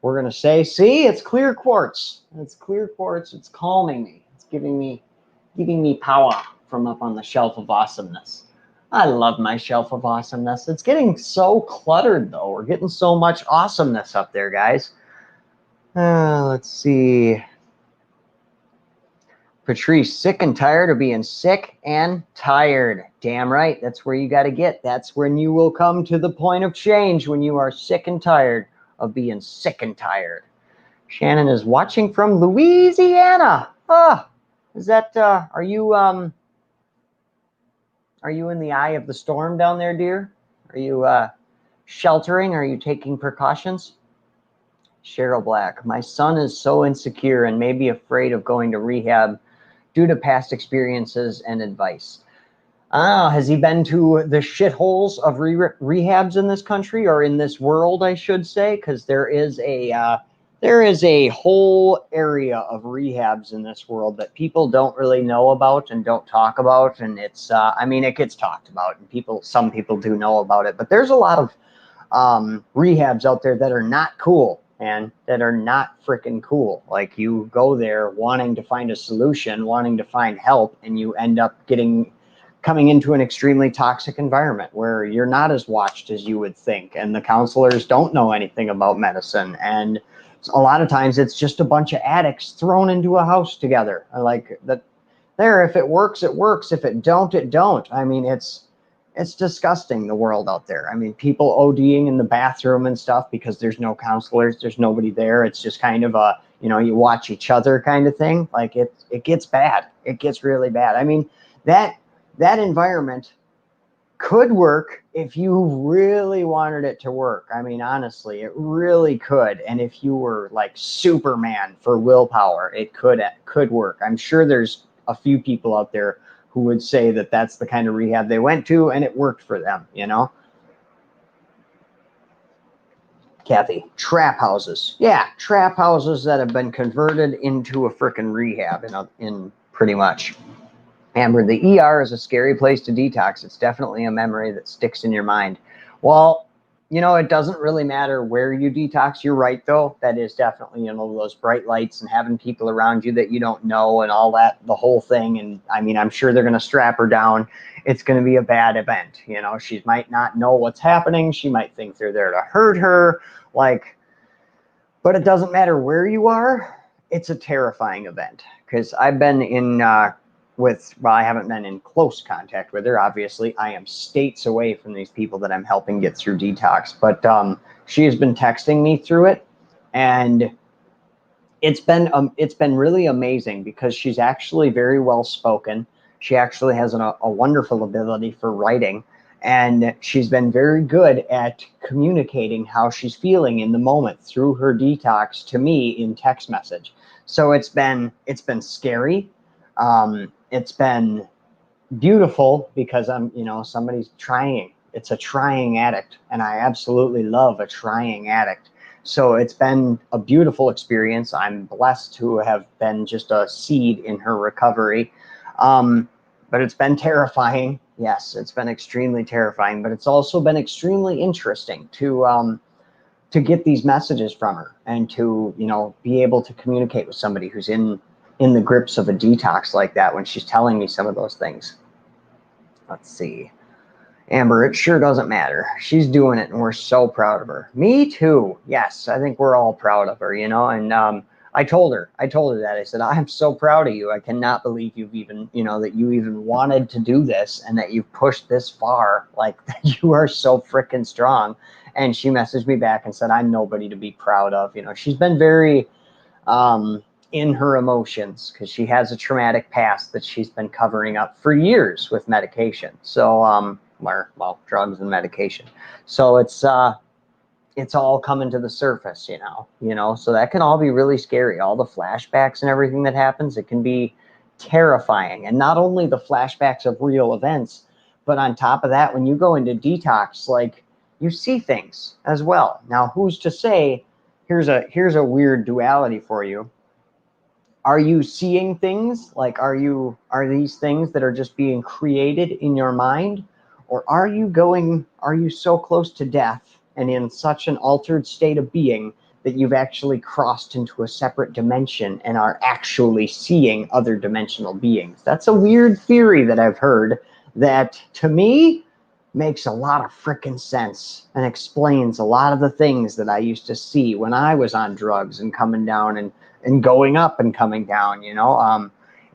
we're gonna say, see, it's clear quartz. It's clear quartz. It's calming me. It's giving me power from up on the shelf of awesomeness. I love my shelf of awesomeness. It's getting so cluttered though. We're getting so much awesomeness up there, guys. Let's see. Patrice, sick and tired of being sick and tired. Damn right. That's where you got to get. That's when you will come to the point of change, when you are sick and tired of being sick and tired. Shannon is watching from Louisiana. Ah, is that, are you in the eye of the storm down there, dear? Are you, sheltering? Are you taking precautions? Cheryl Black, my son is so insecure and may be afraid of going to rehab due to past experiences and advice. Has he been to the shitholes of rehabs in this country, or in this world, I should say? Because there is a whole area of rehabs in this world that people don't really know about and don't talk about. And it's, I mean, it gets talked about, and some people do know about it, but there's a lot of rehabs out there that are not cool, and that are not freaking cool. Like, you go there wanting to find a solution, wanting to find help, and you end up coming into an extremely toxic environment where you're not as watched as you would think, and the counselors don't know anything about medicine, and a lot of times it's just a bunch of addicts thrown into a house together. Like that, there, if it works, it works. If it don't, it don't. I mean, it's disgusting, the world out there. I mean, people ODing in the bathroom and stuff because there's no counselors, there's nobody there. It's just kind of a, you watch each other kind of thing. Like, it gets bad. It gets really bad. I mean, that environment could work if you really wanted it to work. I mean, honestly, it really could. And if you were like Superman for willpower, it could work. I'm sure there's a few people out there who would say that that's the kind of rehab they went to and it worked for them, Kathy, trap houses. Yeah, trap houses that have been converted into a frickin' rehab in pretty much. Amber, the ER is a scary place to detox. It's definitely a memory that sticks in your mind. Well, it doesn't really matter where you detox. You're right, though. That is definitely, those bright lights and having people around you that you don't know and all that, the whole thing. And I mean, I'm sure they're going to strap her down. It's going to be a bad event. She might not know what's happening. She might think they're there to hurt her. But it doesn't matter where you are. It's a terrifying event, because I've been I haven't been in close contact with her. Obviously, I am states away from these people that I'm helping get through detox. But she has been texting me through it, and it's been really amazing, because she's actually very well spoken. She actually has a wonderful ability for writing, and she's been very good at communicating how she's feeling in the moment through her detox to me in text message. So it's been scary. It's been beautiful, because somebody's trying. It's a trying addict, and I absolutely love a trying addict. So it's been a beautiful experience. I'm blessed to have been just a seed in her recovery. But it's been terrifying. Yes, it's been extremely terrifying, but it's also been extremely interesting to get these messages from her, and to, be able to communicate with somebody who's in the grips of a detox like that, when she's telling me some of those things. Let's see. Amber, it sure doesn't matter. She's doing it, and we're so proud of her. Me too. Yes, I think we're all proud of her, and I told her that. I said, I'm so proud of you. I cannot believe you've even, that you even wanted to do this, and that you've pushed this far. Like, you are so freaking strong. And she messaged me back and said, I'm nobody to be proud of. She's been very in her emotions, because she has a traumatic past that she's been covering up for years with medication. So, drugs and medication. So it's all coming to the surface, so that can all be really scary. All the flashbacks and everything that happens, it can be terrifying. And not only the flashbacks of real events, but on top of that, when you go into detox, like, you see things as well. Now, who's to say, here's a weird duality for you. Are you seeing things? Like, are these things that are just being created in your mind? Or are you so close to death and in such an altered state of being that you've actually crossed into a separate dimension and are actually seeing other dimensional beings? That's a weird theory that I've heard that, to me, makes a lot of frickin' sense and explains a lot of the things that I used to see when I was on drugs and coming down and going up and coming down.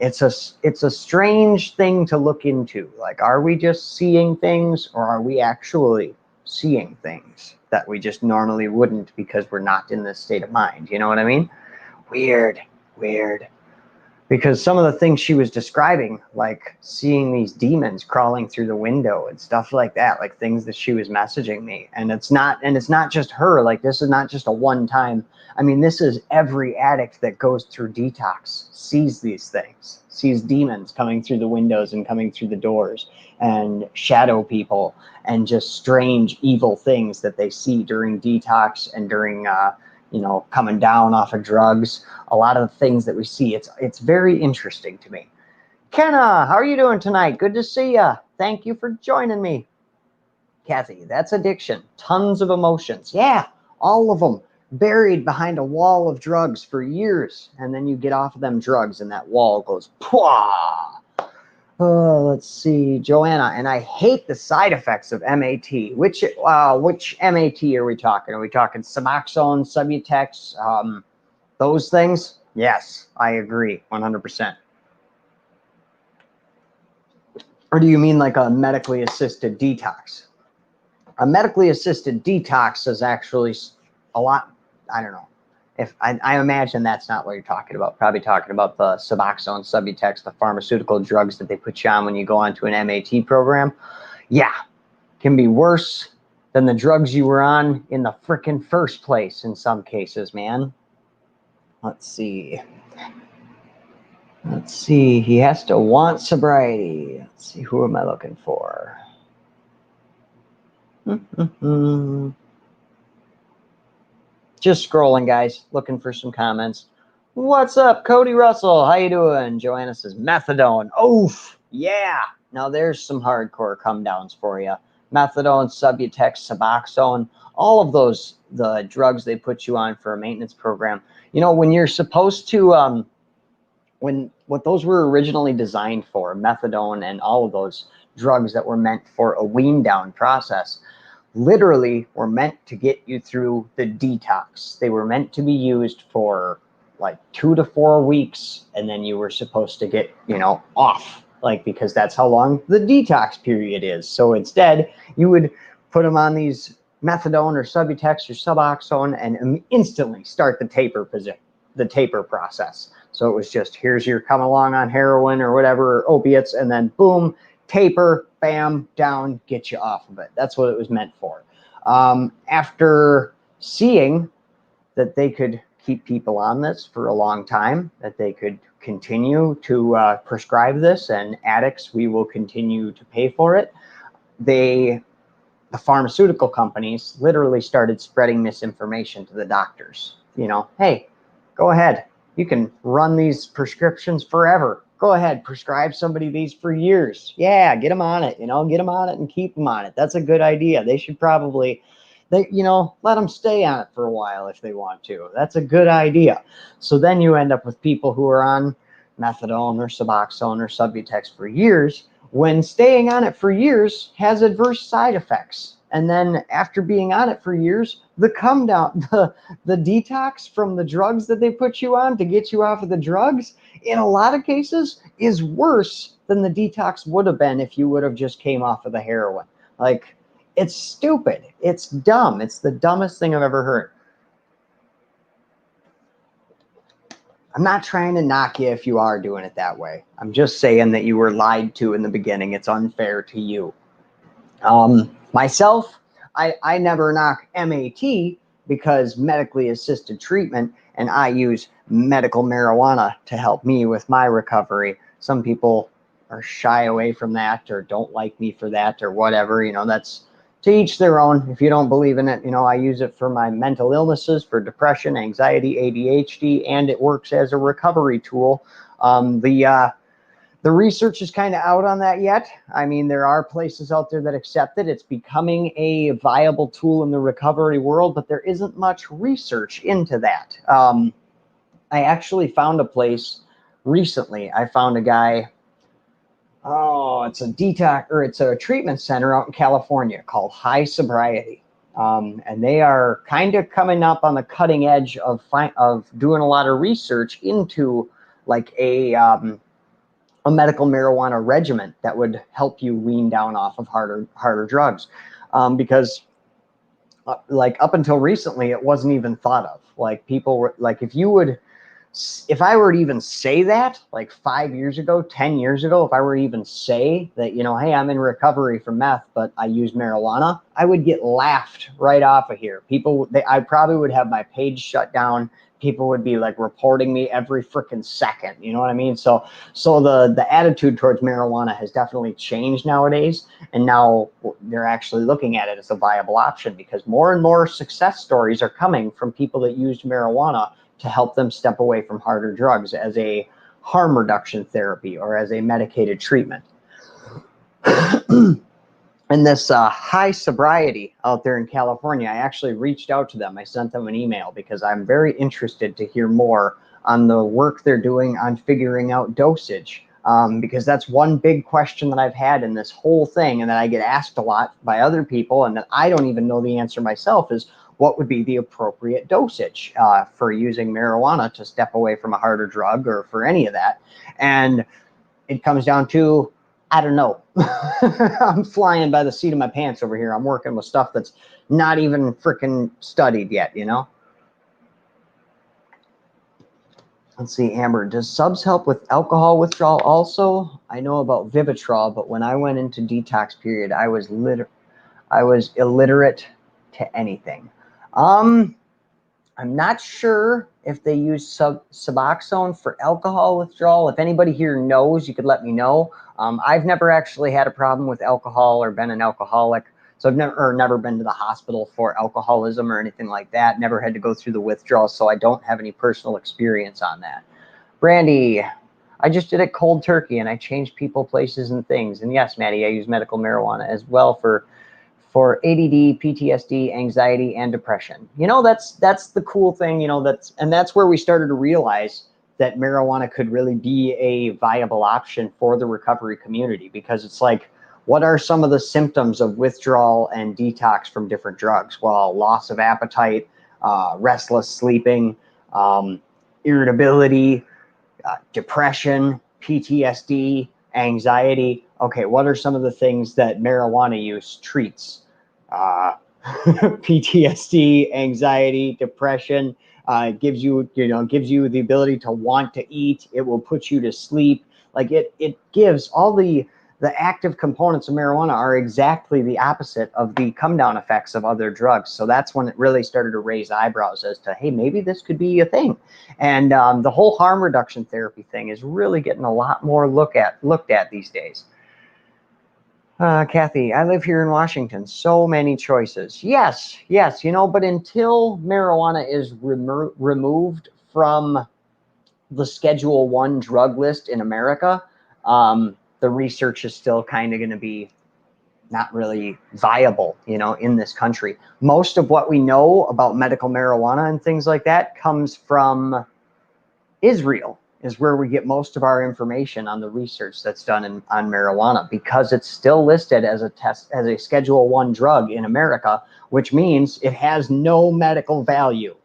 It's a strange thing to look into. Like, are we just seeing things, or are we actually seeing things that we just normally wouldn't, because we're not in this state of mind? You know what I mean? Weird, weird. Because some of the things she was describing, like seeing these demons crawling through the window and stuff like that, like things that she was messaging me. And it's not just her. Like, this is not just a one time. I mean, this is every addict that goes through detox sees these things, sees demons coming through the windows and coming through the doors, and shadow people, and just strange, evil things that they see during detox and during, coming down off of drugs. A lot of the things that we see, it's very interesting to me. Kenna, how are you doing tonight? Good to see ya. Thank you for joining me. Kathy, that's addiction. Tons of emotions. Yeah, all of them buried behind a wall of drugs for years. And then you get off of them drugs and that wall goes, pwah. Oh, let's see, Joanna, and I hate the side effects of MAT. Which MAT are we talking? Are we talking Suboxone, Subutex, those things? Yes, I agree, 100%. Or do you mean like a medically assisted detox? A medically assisted detox is actually a lot, I don't know. If I imagine that's not what you're talking about. Probably talking about the Suboxone, Subutex, the pharmaceutical drugs that they put you on when you go onto an MAT program. Yeah, can be worse than the drugs you were on in the frickin' first place in some cases, man. Let's see. He has to want sobriety. Let's see, who am I looking for? Just scrolling, guys, looking for some comments. What's up, Cody Russell? How you doing? Joanna says methadone. Oof, yeah. Now there's some hardcore come downs for you. Methadone, Subutex, Suboxone, all of those, the drugs they put you on for a maintenance program. You know, when you're supposed to, what those were originally designed for, methadone and all of those drugs that were meant for a wean down process, literally were meant to get you through the detox. They were meant to be used for like 2 to 4 weeks, and then you were supposed to get, off, like, because that's how long the detox period is. So instead, you would put them on these methadone or Subutex or Suboxone and instantly start the taper process. So it was just, here's your come along on heroin or whatever, opiates, and then boom, taper, bam, down, get you off of it. That's what it was meant for. After seeing that they could keep people on this for a long time, that they could continue to prescribe this, and addicts, we will continue to pay for it, the pharmaceutical companies literally started spreading misinformation to the doctors. Hey, go ahead. You can run these prescriptions forever. Go ahead, prescribe somebody these for years. Yeah, get them on it, get them on it and keep them on it. That's a good idea. They should probably, let them stay on it for a while if they want to. That's a good idea. So then you end up with people who are on methadone or Suboxone or Subutex for years, when staying on it for years has adverse side effects. And then after being on it for years, the come down, the detox from the drugs that they put you on to get you off of the drugs, in a lot of cases, is worse than the detox would have been if you would have just came off of the heroin. Like, it's stupid. It's dumb. It's the dumbest thing I've ever heard. I'm not trying to knock you if you are doing it that way. I'm just saying that you were lied to in the beginning. It's unfair to you. Myself, I never knock MAT because medically assisted treatment, and I use medical marijuana to help me with my recovery. Some people are shy away from that or don't like me for that or whatever. That's to each their own. If you don't believe in it, I use it for my mental illnesses, for depression, anxiety, ADHD, and it works as a recovery tool. The research is kind of out on that yet. I mean, there are places out there that accept it. It's becoming a viable tool in the recovery world, but there isn't much research into that. I actually found a place recently. I found a guy, it's a detox, or it's a treatment center out in California called High Sobriety. And they are kind of coming up on the cutting edge of doing a lot of research into like a medical marijuana regimen that would help you wean down off of harder drugs. Because like up until recently, it wasn't even thought of. Like, people were like, if you would if I were to even say that, like 5 years ago, 10 years ago, if I were to even say that, you know, hey, I'm in recovery from meth, but I use marijuana, I would get laughed right off of here. I probably would have my page shut down. People would be like reporting me every freaking second. You know what I mean? So the attitude towards marijuana has definitely changed nowadays. And now they're actually looking at it as a viable option because more and more success stories are coming from people that used marijuana to help them step away from harder drugs as a harm reduction therapy or as a medicated treatment. And this high sobriety out there in California, I actually reached out to them. I sent them an email because I'm very interested to hear more on the work they're doing on figuring out dosage. Because that's one big question that I've had in this whole thing and that I get asked a lot by other people and that I don't even know the answer myself is what would be the appropriate dosage for using marijuana to step away from a harder drug or for any of that. And it comes down to, I don't know. I'm flying by the seat of my pants over here. I'm working with stuff that's not even freaking studied yet, you know? Let's see, Amber, does subs help with alcohol withdrawal also? I know about Vivitrol, but when I went into detox period, I was illiterate to anything. I'm not sure if they use Suboxone for alcohol withdrawal. If anybody here knows, you could let me know. I've never actually had a problem with alcohol or been an alcoholic. So I've never been to the hospital for alcoholism or anything like that. Never had to go through the withdrawal, so I don't have any personal experience on that. Brandy, I just did it cold turkey and I changed people, places, and things. And yes, Maddie, I use medical marijuana as well for ADD, PTSD, anxiety, and depression. You know, that's the cool thing, you know, that's where we started to realize that marijuana could really be a viable option for the recovery community because it's like, what are some of the symptoms of withdrawal and detox from different drugs? Well, loss of appetite, restless sleeping, irritability, depression, PTSD, anxiety. Okay, what are some of the things that marijuana use treats? PTSD, anxiety, depression. Gives you the ability to want to eat. It will put you to sleep. Like it gives all the active components of marijuana are exactly the opposite of the come down effects of other drugs. So that's when it really started to raise eyebrows as to, hey, maybe this could be a thing. And the whole harm reduction therapy thing is really getting a lot more looked at these days. Kathy, I live here in Washington. So many choices. Yes, you know, but until marijuana is removed from the Schedule 1 drug list in America, the research is still kind of going to be not really viable, you know, in this country. Most of what we know about medical marijuana and things like that comes from Israel, is where we get most of our information on the research that's done on marijuana, because it's still listed as a Schedule 1 drug in America, which means it has no medical value.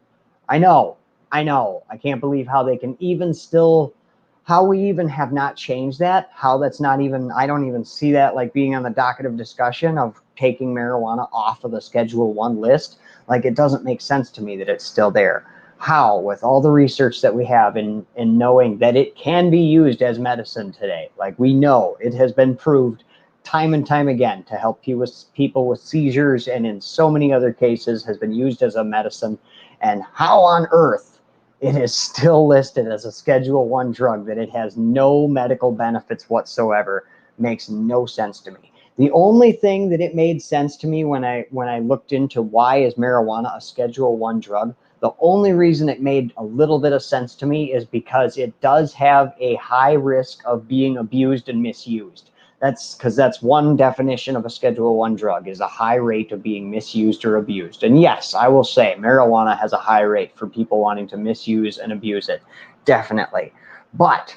I know. I can't believe how they can even still, how we even have not changed that, how that's not even, I don't even see that like being on the docket of discussion of taking marijuana off of the Schedule 1 list. Like, it doesn't make sense to me that it's still there. How, with all the research that we have in knowing that it can be used as medicine today, like we know it has been proved time and time again to help people with seizures, and in so many other cases has been used as a medicine. And how on earth it is still listed as a Schedule 1 drug, that it has no medical benefits whatsoever, makes no sense to me. The only thing that it made sense to me when I looked into why is marijuana a Schedule 1 drug, the only reason it made a little bit of sense to me is because it does have a high risk of being abused and misused. That's one definition of a Schedule 1 drug, is a high rate of being misused or abused. And yes, I will say marijuana has a high rate for people wanting to misuse and abuse it, definitely. But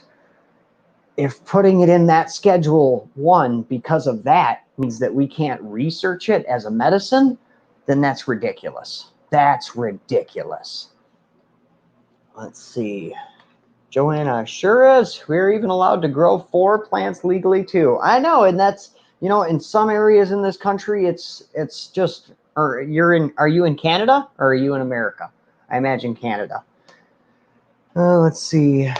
if putting it in that Schedule 1 because of that means that we can't research it as a medicine, then that's ridiculous. That's ridiculous. Let's see. Joanna, sure is. We're even allowed to grow 4 plants legally too. I know, and that's, you know, in some areas in this country, it's just, are you in Canada or are you in America? I imagine Canada. Let's see.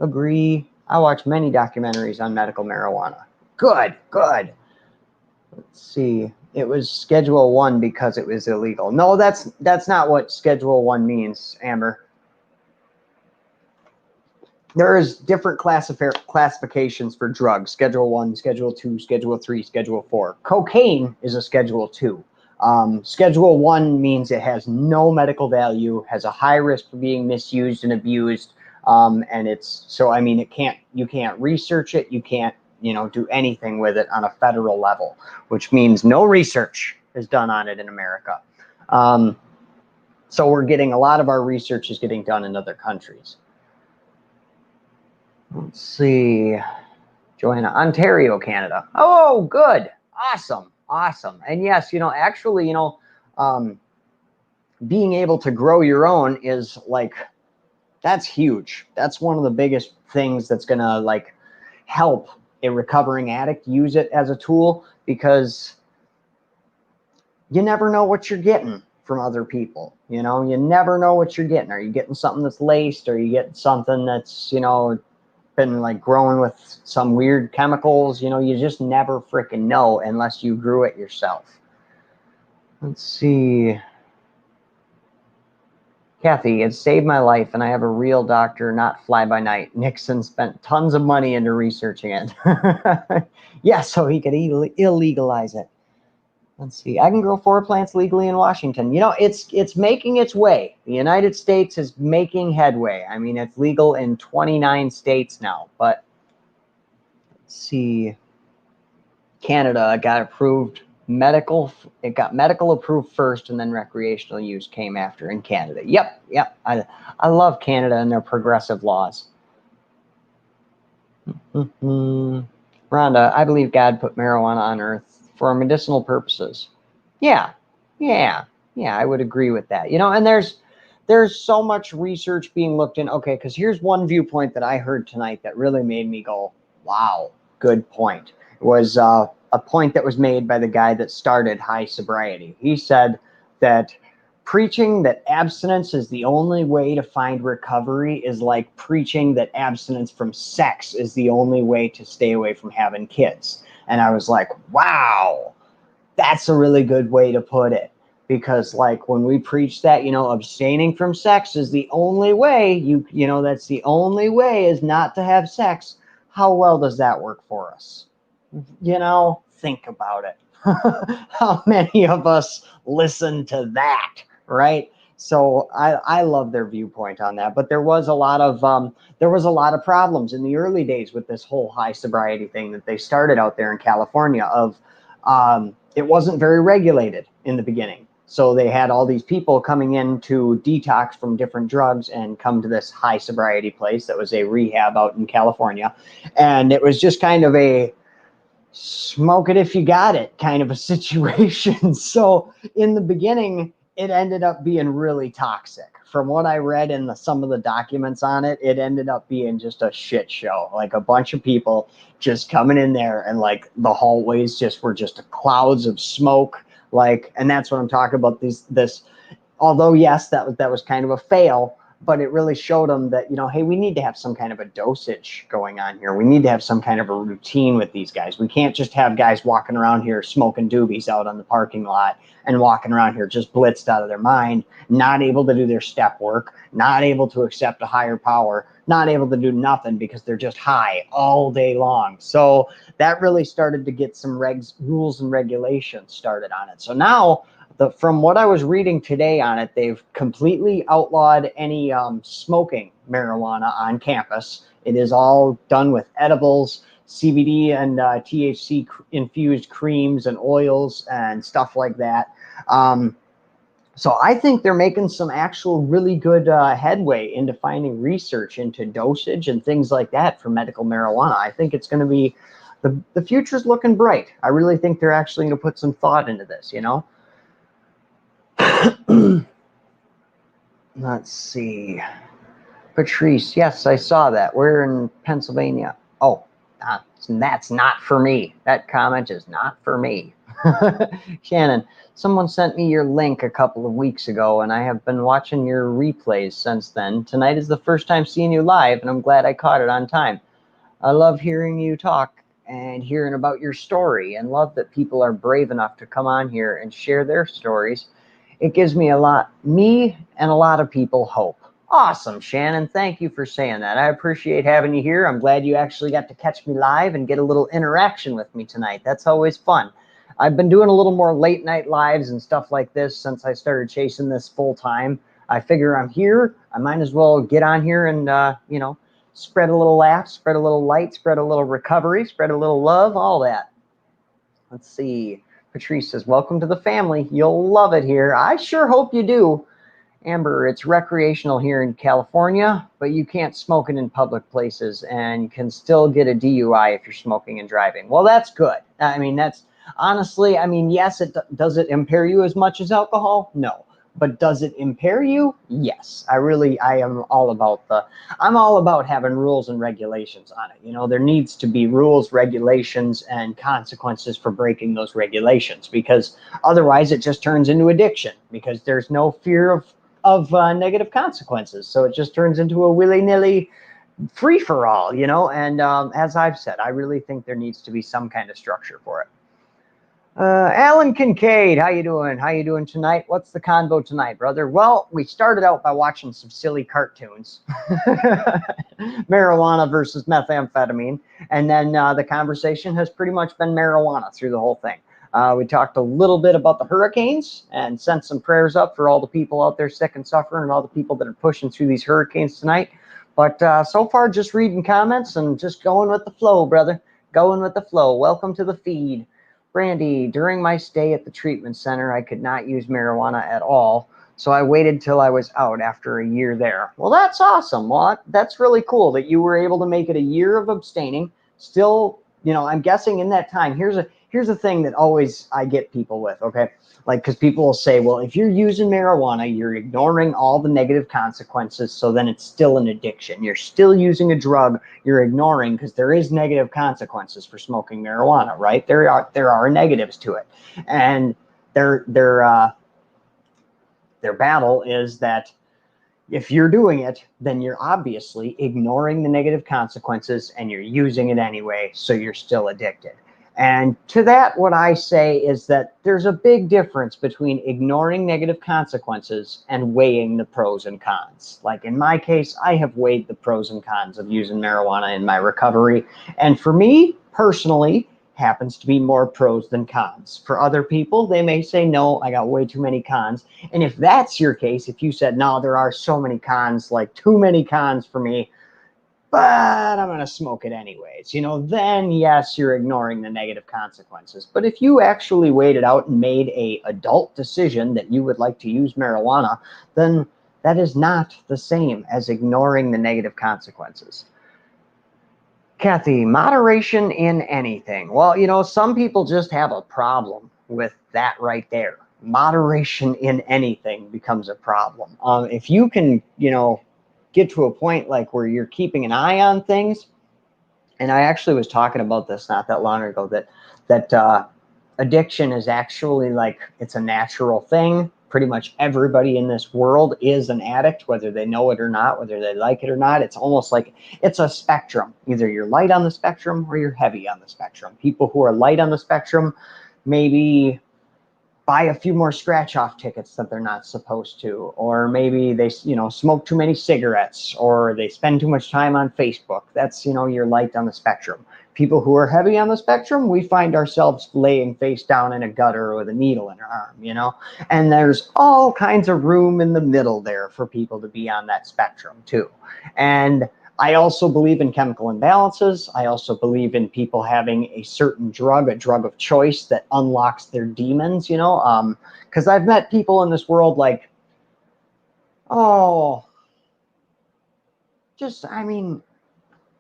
Agree. I watch many documentaries on medical marijuana. Good, good. Let's see. It was Schedule 1 because it was illegal. No, that's not what Schedule 1 means, Amber. There's different classifications for drugs. Schedule 1, Schedule 2, Schedule 3, Schedule 4. Cocaine is a Schedule 2. Schedule 1 means it has no medical value, has a high risk for being misused and abused, and it's so, I mean, you can't research it, you can't, do anything with it on a federal level, which means no research is done on it in America. So we're getting, a lot of our research is getting done in other countries. Let's see. Joanna, Ontario, Canada. Oh, good. Awesome. Awesome. And yes, actually, being able to grow your own is like, that's huge. That's one of the biggest things that's going to like help a recovering addict use it as a tool, because you never know what you're getting from other people. You never know what you're getting. Are you getting something that's laced? Are you getting something that's, been like growing with some weird chemicals? You just never freaking know unless you grew it yourself. Let's see. Kathy, it saved my life, and I have a real doctor, not fly by night. Nixon spent tons of money into researching it. Yeah, so he could illegalize it. Let's see. I can grow 4 plants legally in Washington. It's making its way. The United States is making headway. I mean, it's legal in 29 states now. But let's see. Canada got approved medical. It got medical approved first, and then recreational use came after in Canada. Yep. I love Canada and their progressive laws. Rhonda, I believe God put marijuana on earth for medicinal purposes. Yeah, I would agree with that. And there's so much research being looked in. Okay, because here's one viewpoint that I heard tonight that really made me go, wow, good point. It was a point that was made by the guy that started high sobriety. He said that preaching that abstinence is the only way to find recovery is like preaching that abstinence from sex is the only way to stay away from having kids. And I was like, wow, that's a really good way to put it. Because like when we preach that, abstaining from sex is the only way, that's the only way is not to have sex. How well does that work for us? Think about it. How many of us listen to that, right? So I love their viewpoint on that. But there was a lot of problems in the early days with this whole high sobriety thing that they started out there in California. It wasn't very regulated in the beginning. So they had all these people coming in to detox from different drugs and come to this high sobriety place that was a rehab out in California. And it was just kind of a smoke it if you got it kind of a situation. So in the beginning, it ended up being really toxic. From what I read in some of the documents on it, it ended up being just a shit show. Like a bunch of people just coming in there, and like the hallways were just clouds of smoke. And that's what I'm talking about. This, although yes, that was kind of a fail, but it really showed them that, hey, we need to have some kind of a dosage going on here. We need to have some kind of a routine with these guys. We can't just have guys walking around here smoking doobies out on the parking lot and walking around here just blitzed out of their mind, not able to do their step work, not able to accept a higher power, not able to do nothing because they're just high all day long. So that really started to get some rules and regulations started on it. So now, from what I was reading today on it, they've completely outlawed any smoking marijuana on campus. It is all done with edibles, CBD and THC infused creams and oils and stuff like that. So I think they're making some actual really good headway into finding research into dosage and things like that for medical marijuana. I think it's going to be, the future's looking bright. I really think they're actually going to put some thought into this, Let's see. Patrice, yes, I saw that. We're in Pennsylvania. Oh, that's not for me. That comment is not for me. Shannon, someone sent me your link a couple of weeks ago, and I have been watching your replays since then. Tonight is the first time seeing you live, and I'm glad I caught it on time. I love hearing you talk and hearing about your story, and love that people are brave enough to come on here and share their stories. It gives me and a lot of people hope. Awesome, Shannon. Thank you for saying that. I appreciate having you here. I'm glad you actually got to catch me live and get a little interaction with me tonight. That's always fun. I've been doing a little more late night lives and stuff like this since I started chasing this full time. I figure I'm here. I might as well get on here and, spread a little laugh, spread a little light, spread a little recovery, spread a little love, all that. Let's see. Patrice says, welcome to the family. You'll love it here. I sure hope you do. Amber, it's recreational here in California, but you can't smoke it in public places and can still get a DUI if you're smoking and driving. Well, that's good. I mean, that's honestly, yes, does it impair you as much as alcohol? No. But does it impair you? Yes. I'm all about having rules and regulations on it. There needs to be rules, regulations, and consequences for breaking those regulations, because otherwise it just turns into addiction, because there's no fear of negative consequences. So it just turns into a willy-nilly free-for-all, and as I've said, I really think there needs to be some kind of structure for it. Alan Kincaid, how you doing? How you doing tonight? What's the convo tonight, brother? Well, we started out by watching some silly cartoons. Marijuana versus methamphetamine. And then the conversation has pretty much been marijuana through the whole thing. We talked a little bit about the hurricanes and sent some prayers up for all the people out there sick and suffering and all the people that are pushing through these hurricanes tonight. But so far, just reading comments and just going with the flow, brother. Going with the flow. Welcome to the feed. Brandy, during my stay at the treatment center, I could not use marijuana at all, so I waited till I was out after a year there. Well, that's awesome. Well, that's really cool that you were able to make it a year of abstaining. Still, I'm guessing in that time, here's a thing that always I get people with, okay? Like, because people will say, well, if you're using marijuana, you're ignoring all the negative consequences, so then it's still an addiction. You're still using a drug you're ignoring because there is negative consequences for smoking marijuana, right? There are negatives to it. And their battle is that if you're doing it, then you're obviously ignoring the negative consequences and you're using it anyway, so you're still addicted. And to that, what I say is that there's a big difference between ignoring negative consequences and weighing the pros and cons. Like in my case, I have weighed the pros and cons of using marijuana in my recovery. And for me, personally, happens to be more pros than cons. For other people, they may say, no, I got way too many cons. And if that's your case, if you said, no, there are so many cons, like too many cons for me, but I'm going to smoke it anyways, then yes, you're ignoring the negative consequences. But if you actually weighed it out and made an adult decision that you would like to use marijuana, then that is not the same as ignoring the negative consequences. Kathy, moderation in anything. Well, some people just have a problem with that right there. Moderation in anything becomes a problem. If you can, get to a point like where you're keeping an eye on things. And I actually was talking about this not that long ago, that addiction is actually like, it's a natural thing. Pretty much everybody in this world is an addict, whether they know it or not, whether they like it or not. It's almost like it's a spectrum. Either you're light on the spectrum or you're heavy on the spectrum. People who are light on the spectrum maybe buy a few more scratch-off tickets that they're not supposed to, or maybe they, smoke too many cigarettes, or they spend too much time on Facebook. That's, you're light on the spectrum. People who are heavy on the spectrum, we find ourselves laying face down in a gutter with a needle in our arm, and there's all kinds of room in the middle there for people to be on that spectrum too. And I also believe in chemical imbalances. I also believe in people having a certain drug, a drug of choice that unlocks their demons, because I've met people in this world like,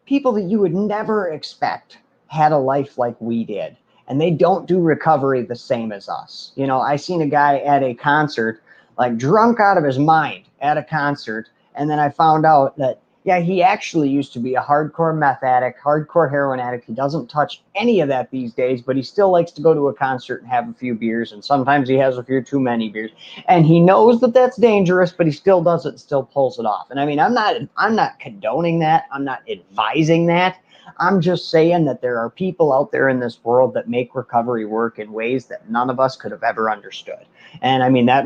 people that you would never expect had a life like we did. And they don't do recovery the same as us. I seen a guy at a concert, like drunk out of his mind at a concert. And then I found out that Yeah, he actually used to be a hardcore meth addict, hardcore heroin addict. He doesn't touch any of that these days, but he still likes to go to a concert and have a few beers, and sometimes he has a few too many beers. And he knows that that's dangerous, but he still does it, still pulls it off. And I mean, I'm not condoning that. I'm not advising that. I'm just saying that there are people out there in this world that make recovery work in ways that none of us could have ever understood. And I mean, that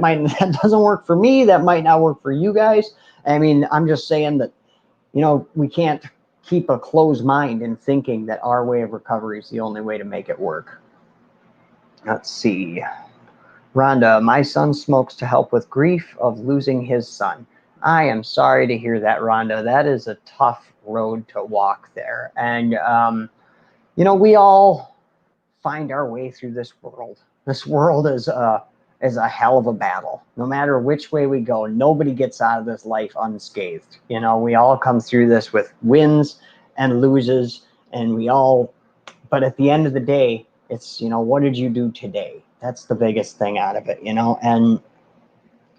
doesn't work for me. That might not work for you guys. I mean, I'm just saying that, you know, we can't keep a closed mind in thinking that our way of recovery is the only way to make it work. Let's see. Rhonda, my son smokes to help with grief of losing his son. I am sorry to hear that, Rhonda. That is a tough road to walk there. And, you know, we all find our way through this world. This world is a hell of a battle. No matter which way we go, nobody gets out of this life unscathed. You know, we all come through this with wins and loses, and but at the end of the day, it's, you know, what did you do today? That's the biggest thing out of it, you know. And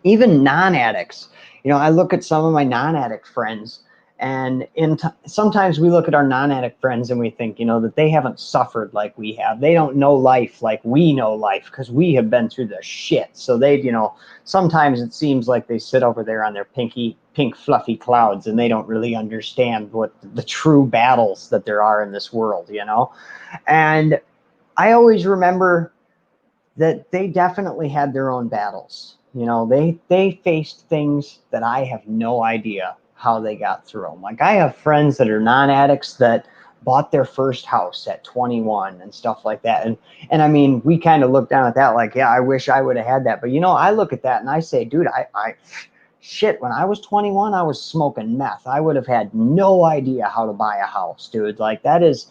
even non-addicts, you know, I look at some of my non-addict friends, and sometimes we look at our non-addict friends and we think, you know, that they haven't suffered like we have. They don't know life like we know life because we have been through the shit. So they, you know, sometimes it seems like they sit over there on their pink fluffy clouds and they don't really understand what the true battles that there are in this world, you know. And I always remember that they definitely had their own battles. You know, they faced things that I have no idea how they got through them. Like, I have friends that are non-addicts that bought their first house at 21 and stuff like that. And I mean, we kind of look down at that like, yeah, I wish I would have had that. But, you know, I look at that and I say, dude, shit, when I was 21, I was smoking meth. I would have had no idea how to buy a house, dude. Like, that is,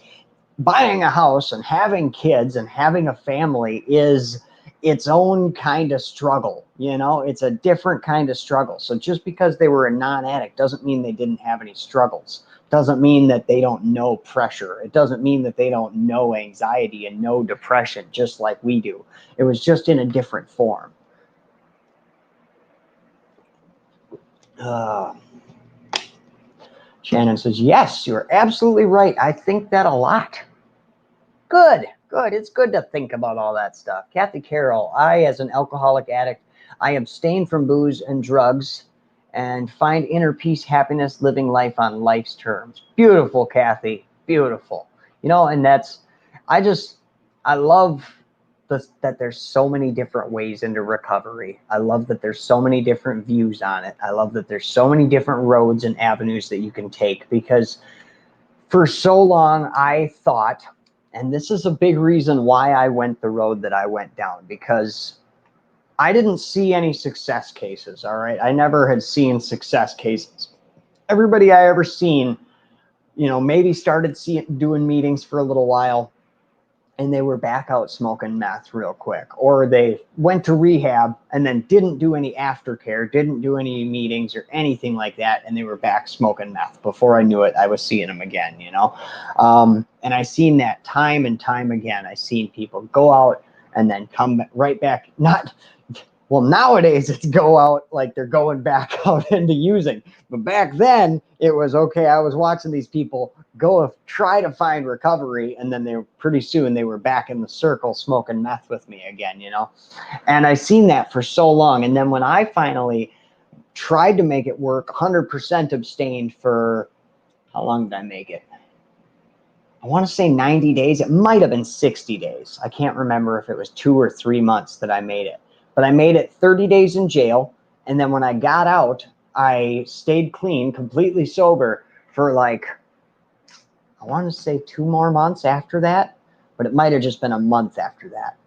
buying a house and having kids and having a family is its own kind of struggle. You know, it's a different kind of struggle. So just because they were a non-addict doesn't mean they didn't have any struggles. Doesn't mean that they don't know pressure. It doesn't mean that they don't know anxiety and know depression just like we do. It was just in a different form. Shannon says, yes, you're absolutely right. I think that a lot. Good. It's good to think about all that stuff. Kathy Carroll, I, as an alcoholic addict, I abstain from booze and drugs and find inner peace, happiness, living life on life's terms. Beautiful, Kathy. Beautiful. You know, and I love that there's so many different ways into recovery. I love that there's so many different views on it. I love that there's so many different roads and avenues that you can take, because for so long I thought, and this is a big reason why I went the road that I went down, because I didn't see any success cases, all right? I never had seen success cases. Everybody I ever seen, you know, maybe started doing meetings for a little while, and they were back out smoking meth real quick. Or they went to rehab and then didn't do any aftercare, didn't do any meetings or anything like that, and they were back smoking meth. Before I knew it, I was seeing them again, you know? And I seen that time and time again. I seen people go out and then come right back. Well, nowadays it's go out like they're going back out into using. But back then it was, okay, I was watching these people go try to find recovery, and then pretty soon they were back in the circle smoking meth with me again, you know? And I seen that for so long. And then when I finally tried to make it work, 100% abstained for, how long did I make it? I want to say 90 days. It might have been 60 days. I can't remember if it was 2 or 3 months that I made it. But I made it 30 days in jail. And then when I got out, I stayed clean, completely sober for like, I want to say 2 more months after that, but it might have just been a month after that.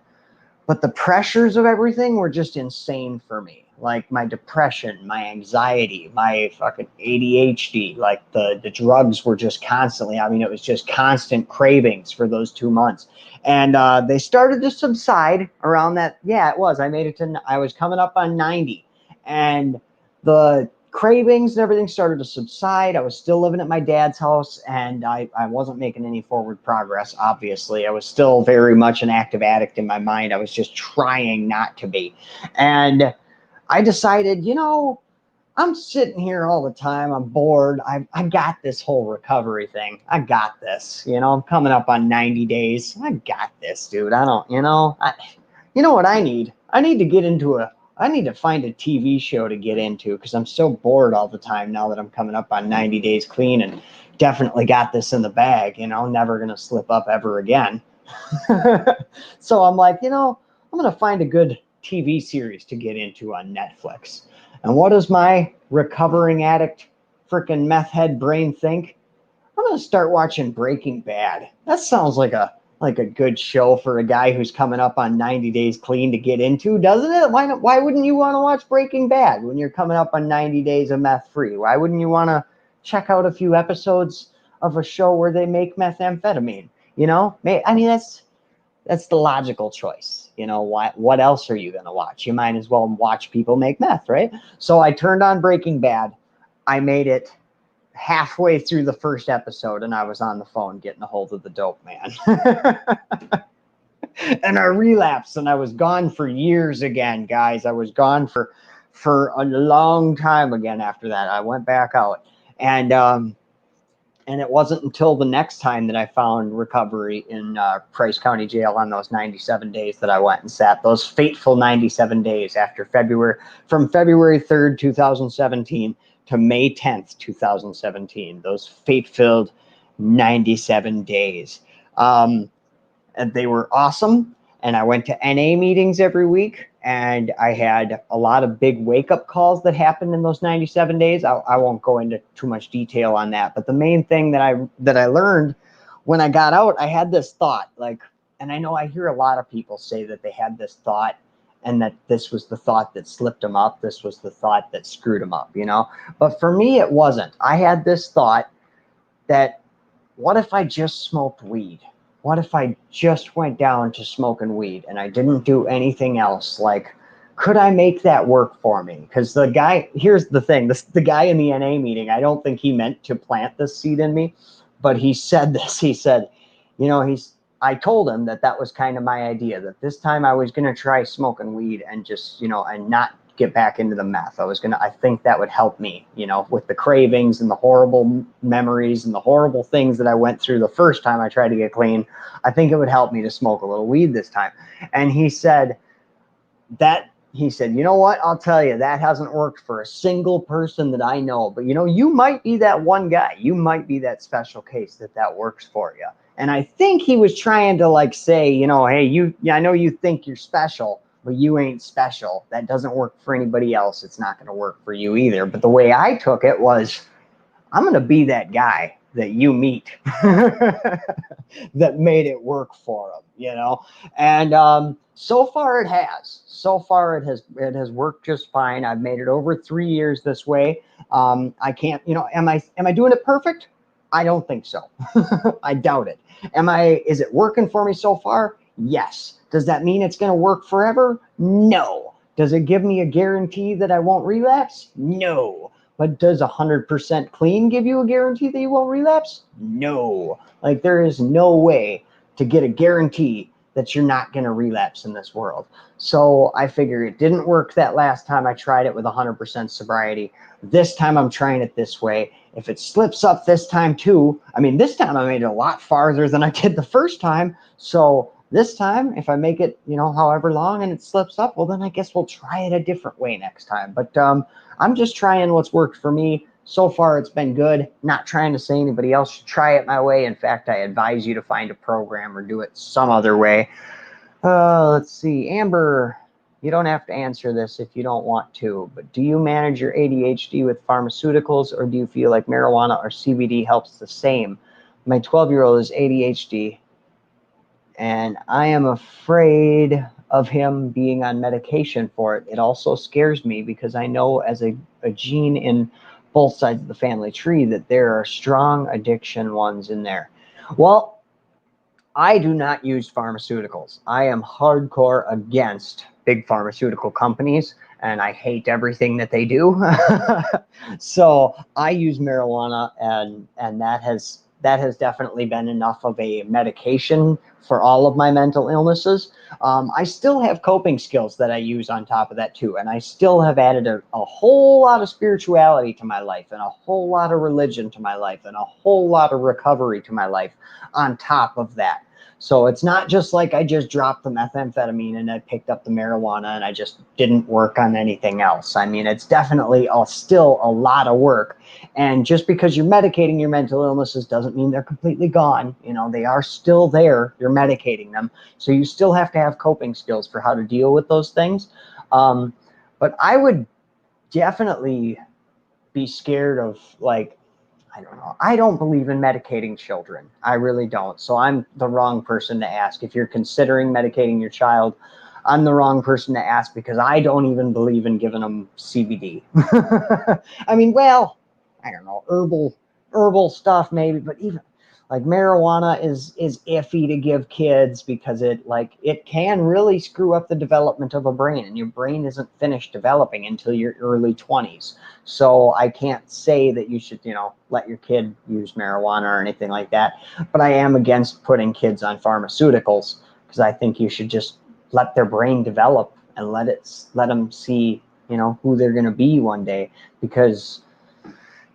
But the pressures of everything were just insane for me. Like my depression, my anxiety, my fucking ADHD, like the drugs were just constantly, I mean, it was just constant cravings for those 2 months. And they started to subside around that. Yeah, it was. I was coming up on 90. And the cravings and everything started to subside. I was still living at my dad's house, and I wasn't making any forward progress, obviously. I was still very much an active addict in my mind. I was just trying not to be. And I decided, you know, I'm sitting here all the time. I'm bored. I got this whole recovery thing. I got this. You know, I'm coming up on 90 days. I got this, dude. I don't, you know, you know what I need? I need to find a TV show to get into because I'm so bored all the time now that I'm coming up on 90 days clean and definitely got this in the bag, you know, never going to slip up ever again. So I'm like, you know, I'm going to find a good TV series to get into on Netflix. And what does my recovering addict freaking meth head brain think? I'm going to start watching Breaking Bad. That sounds like a good show for a guy who's coming up on 90 days clean to get into, doesn't it? Why wouldn't you want to watch Breaking Bad when you're coming up on 90 days of meth free? Why wouldn't you want to check out a few episodes of a show where they make methamphetamine? You know, I mean, that's the logical choice. You know, what else are you going to watch? You might as well watch people make meth, right? So I turned on Breaking Bad. I made it halfway through the first episode and I was on the phone getting a hold of the dope man. And I relapsed and I was gone for years again, guys. I was gone for a long time again after that. I went back out and it wasn't until the next time that I found recovery in Price County Jail on those 97 days that I went and sat those fateful 97 days from February 3rd, 2017 to May 10th, 2017, those fate-filled 97 days. And they were awesome. And I went to NA meetings every week. And I had a lot of big wake-up calls that happened in those 97 days. I won't go into too much detail on that. But the main thing that I learned when I got out, I had this thought, like, and I know I hear a lot of people say that they had this thought and that this was the thought that slipped them up. This was the thought that screwed them up, you know. But for me, it wasn't. I had this thought that, what if I just smoked weed? What if I just went down to smoking weed and I didn't do anything else? Like, could I make that work for me? Because the guy, here's the thing, the guy in the NA meeting, I don't think he meant to plant this seed in me, but he said this. He said, you know, I told him that was kind of my idea, that this time I was going to try smoking weed and just, you know, and not get back into the meth. I think that would help me, you know, with the cravings and the horrible memories and the horrible things that I went through the first time I tried to get clean. I think it would help me to smoke a little weed this time. And he said, you know what, I'll tell you, that hasn't worked for a single person that I know, but you know, you might be that one guy. You might be that special case that works for you. And I think he was trying to like say, you know, hey, I know you think you're special, but you ain't special. That doesn't work for anybody else. It's not going to work for you either. But the way I took it was, I'm going to be that guy that you meet that made it work for them, you know? And so far it has. So far it has worked just fine. I've made it over 3 years this way. I can't, you know, am I doing it perfect? I don't think so. I doubt it. Is it working for me so far? Yes. Does that mean it's going to work forever? No. Does it give me a guarantee that I won't relapse? No. But does 100% clean give you a guarantee that you won't relapse? No. Like, there is no way to get a guarantee that you're not going to relapse in this world. So I figure it didn't work that last time I tried it with 100% sobriety. This time I'm trying it this way. If it slips up this time too, I mean, this time I made it a lot farther than I did the first time. So this time, if I make it, you know, however long and it slips up, well, then I guess we'll try it a different way next time. But I'm just trying what's worked for me. So far, it's been good. Not trying to say anybody else should try it my way. In fact, I advise you to find a program or do it some other way. Let's see. Amber, you don't have to answer this if you don't want to, but do you manage your ADHD with pharmaceuticals, or do you feel like marijuana or CBD helps the same? My 12-year-old is ADHD, and I am afraid of him being on medication for it. It also scares me because I know as a gene in both sides of the family tree that there are strong addiction ones in there. Well, I do not use pharmaceuticals. I am hardcore against big pharmaceutical companies, and I hate everything that they do. So I use marijuana, and that has that has definitely been enough of a medication for all of my mental illnesses. I still have coping skills that I use on top of that too. And I still have added a whole lot of spirituality to my life, and a whole lot of religion to my life, and a whole lot of recovery to my life on top of that. So it's not just like I just dropped the methamphetamine and I picked up the marijuana and I just didn't work on anything else. I mean, it's definitely still a lot of work. And just because you're medicating your mental illnesses doesn't mean they're completely gone. You know, they are still there. You're medicating them. So you still have to have coping skills for how to deal with those things. But I would definitely be scared of, like, I don't know. I don't believe in medicating children. I really don't. So I'm the wrong person to ask. If you're considering medicating your child, I'm the wrong person to ask, because I don't even believe in giving them CBD. I mean, well, I don't know, herbal stuff maybe, but even like marijuana is iffy to give kids, because it can really screw up the development of a brain, and your brain isn't finished developing until your early 20s. So I can't say that you should, let your kid use marijuana or anything like that. But I am against putting kids on pharmaceuticals, because I think you should just let their brain develop and let them see, who they're going to be one day. Because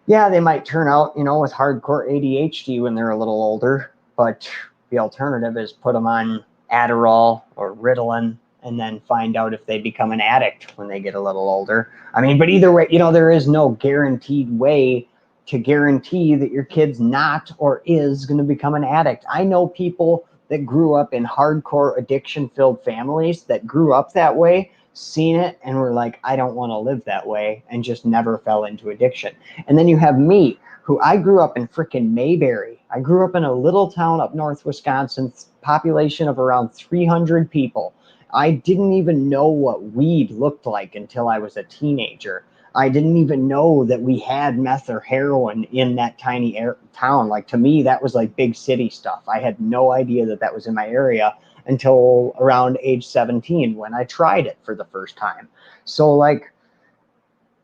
yeah, they might turn out, with hardcore ADHD when they're a little older, but the alternative is put them on Adderall or Ritalin and then find out if they become an addict when they get a little older. I mean, but either way, there is no guaranteed way to guarantee that your kid's not or is going to become an addict. I know people that grew up in hardcore addiction-filled families that grew up that way, seen it, and were like, I don't want to live that way, and just never fell into addiction. And then you have me, who I grew up in frickin' Mayberry. I grew up in a little town up north Wisconsin, population of around 300 people. I didn't even know what weed looked like until I was a teenager. I didn't even know that we had meth or heroin in that tiny town. Like, to me, that was like big city stuff. I had no idea that that was in my area until around age 17 when I tried it for the first time. So, like,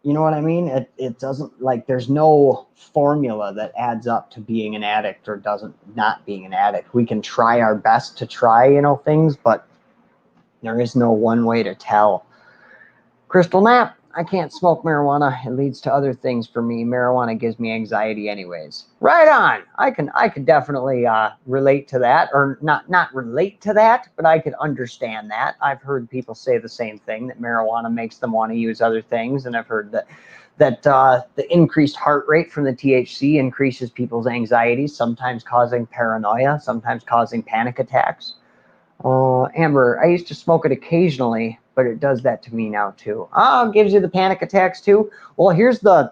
you know what I mean? It doesn't, like, there's no formula that adds up to being an addict or not being an addict. We can try our best to try, things, but there is no one way to tell. Crystal Nap, I can't smoke marijuana. It leads to other things for me. Marijuana gives me anxiety anyways. Right on. I could definitely relate to that, or not relate to that, but I could understand that. I've heard people say the same thing, that marijuana makes them want to use other things, and I've heard that the increased heart rate from the THC increases people's anxiety, sometimes causing paranoia, sometimes causing panic attacks. Amber, I used to smoke it occasionally, but it does that to me now too. It gives you the panic attacks too. Well, here's the,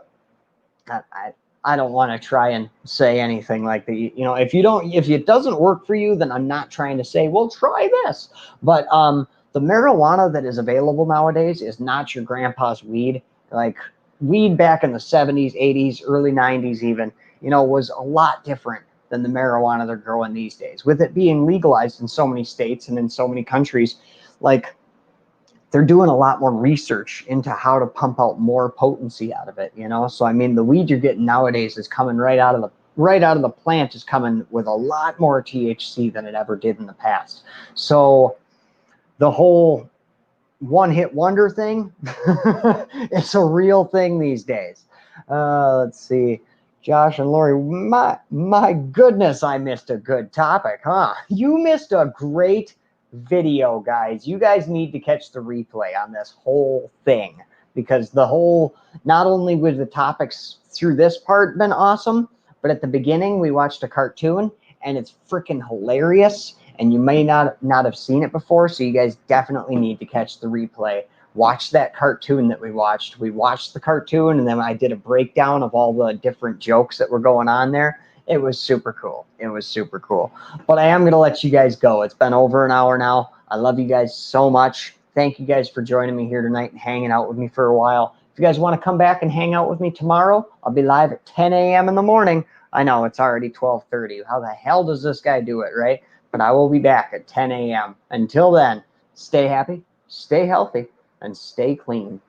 I don't want to try and say anything like that. If it doesn't work for you, then I'm not trying to say, well, try this. But the marijuana that is available nowadays is not your grandpa's weed. Like, weed back in the 70s, 80s, early 90s even, was a lot different than the marijuana they're growing these days. With it being legalized in so many states and in so many countries, like, they're doing a lot more research into how to pump out more potency out of it, So I mean, the weed you're getting nowadays is coming right out of the plant, is coming with a lot more THC than it ever did in the past. So the whole one-hit wonder thing, it's a real thing these days. Let's see. Josh and Lori, my goodness, I missed a good topic, huh? You missed a great video, guys. You guys need to catch the replay on this whole thing, because not only would the topics through this part been awesome, but at the beginning we watched a cartoon, and it's freaking hilarious, and you may not have seen it before, so you guys definitely need to catch the replay. Watch that cartoon that we watched. We watched the cartoon, and then I did a breakdown of all the different jokes that were going on there. It was super cool. It was super cool. But I am going to let you guys go. It's been over an hour now. I love you guys so much. Thank you guys for joining me here tonight and hanging out with me for a while. If you guys want to come back and hang out with me tomorrow, I'll be live at 10 a.m. in the morning. I know, it's already 12:30. How the hell does this guy do it, right? But I will be back at 10 a.m. Until then, stay happy, stay healthy, and stay clean.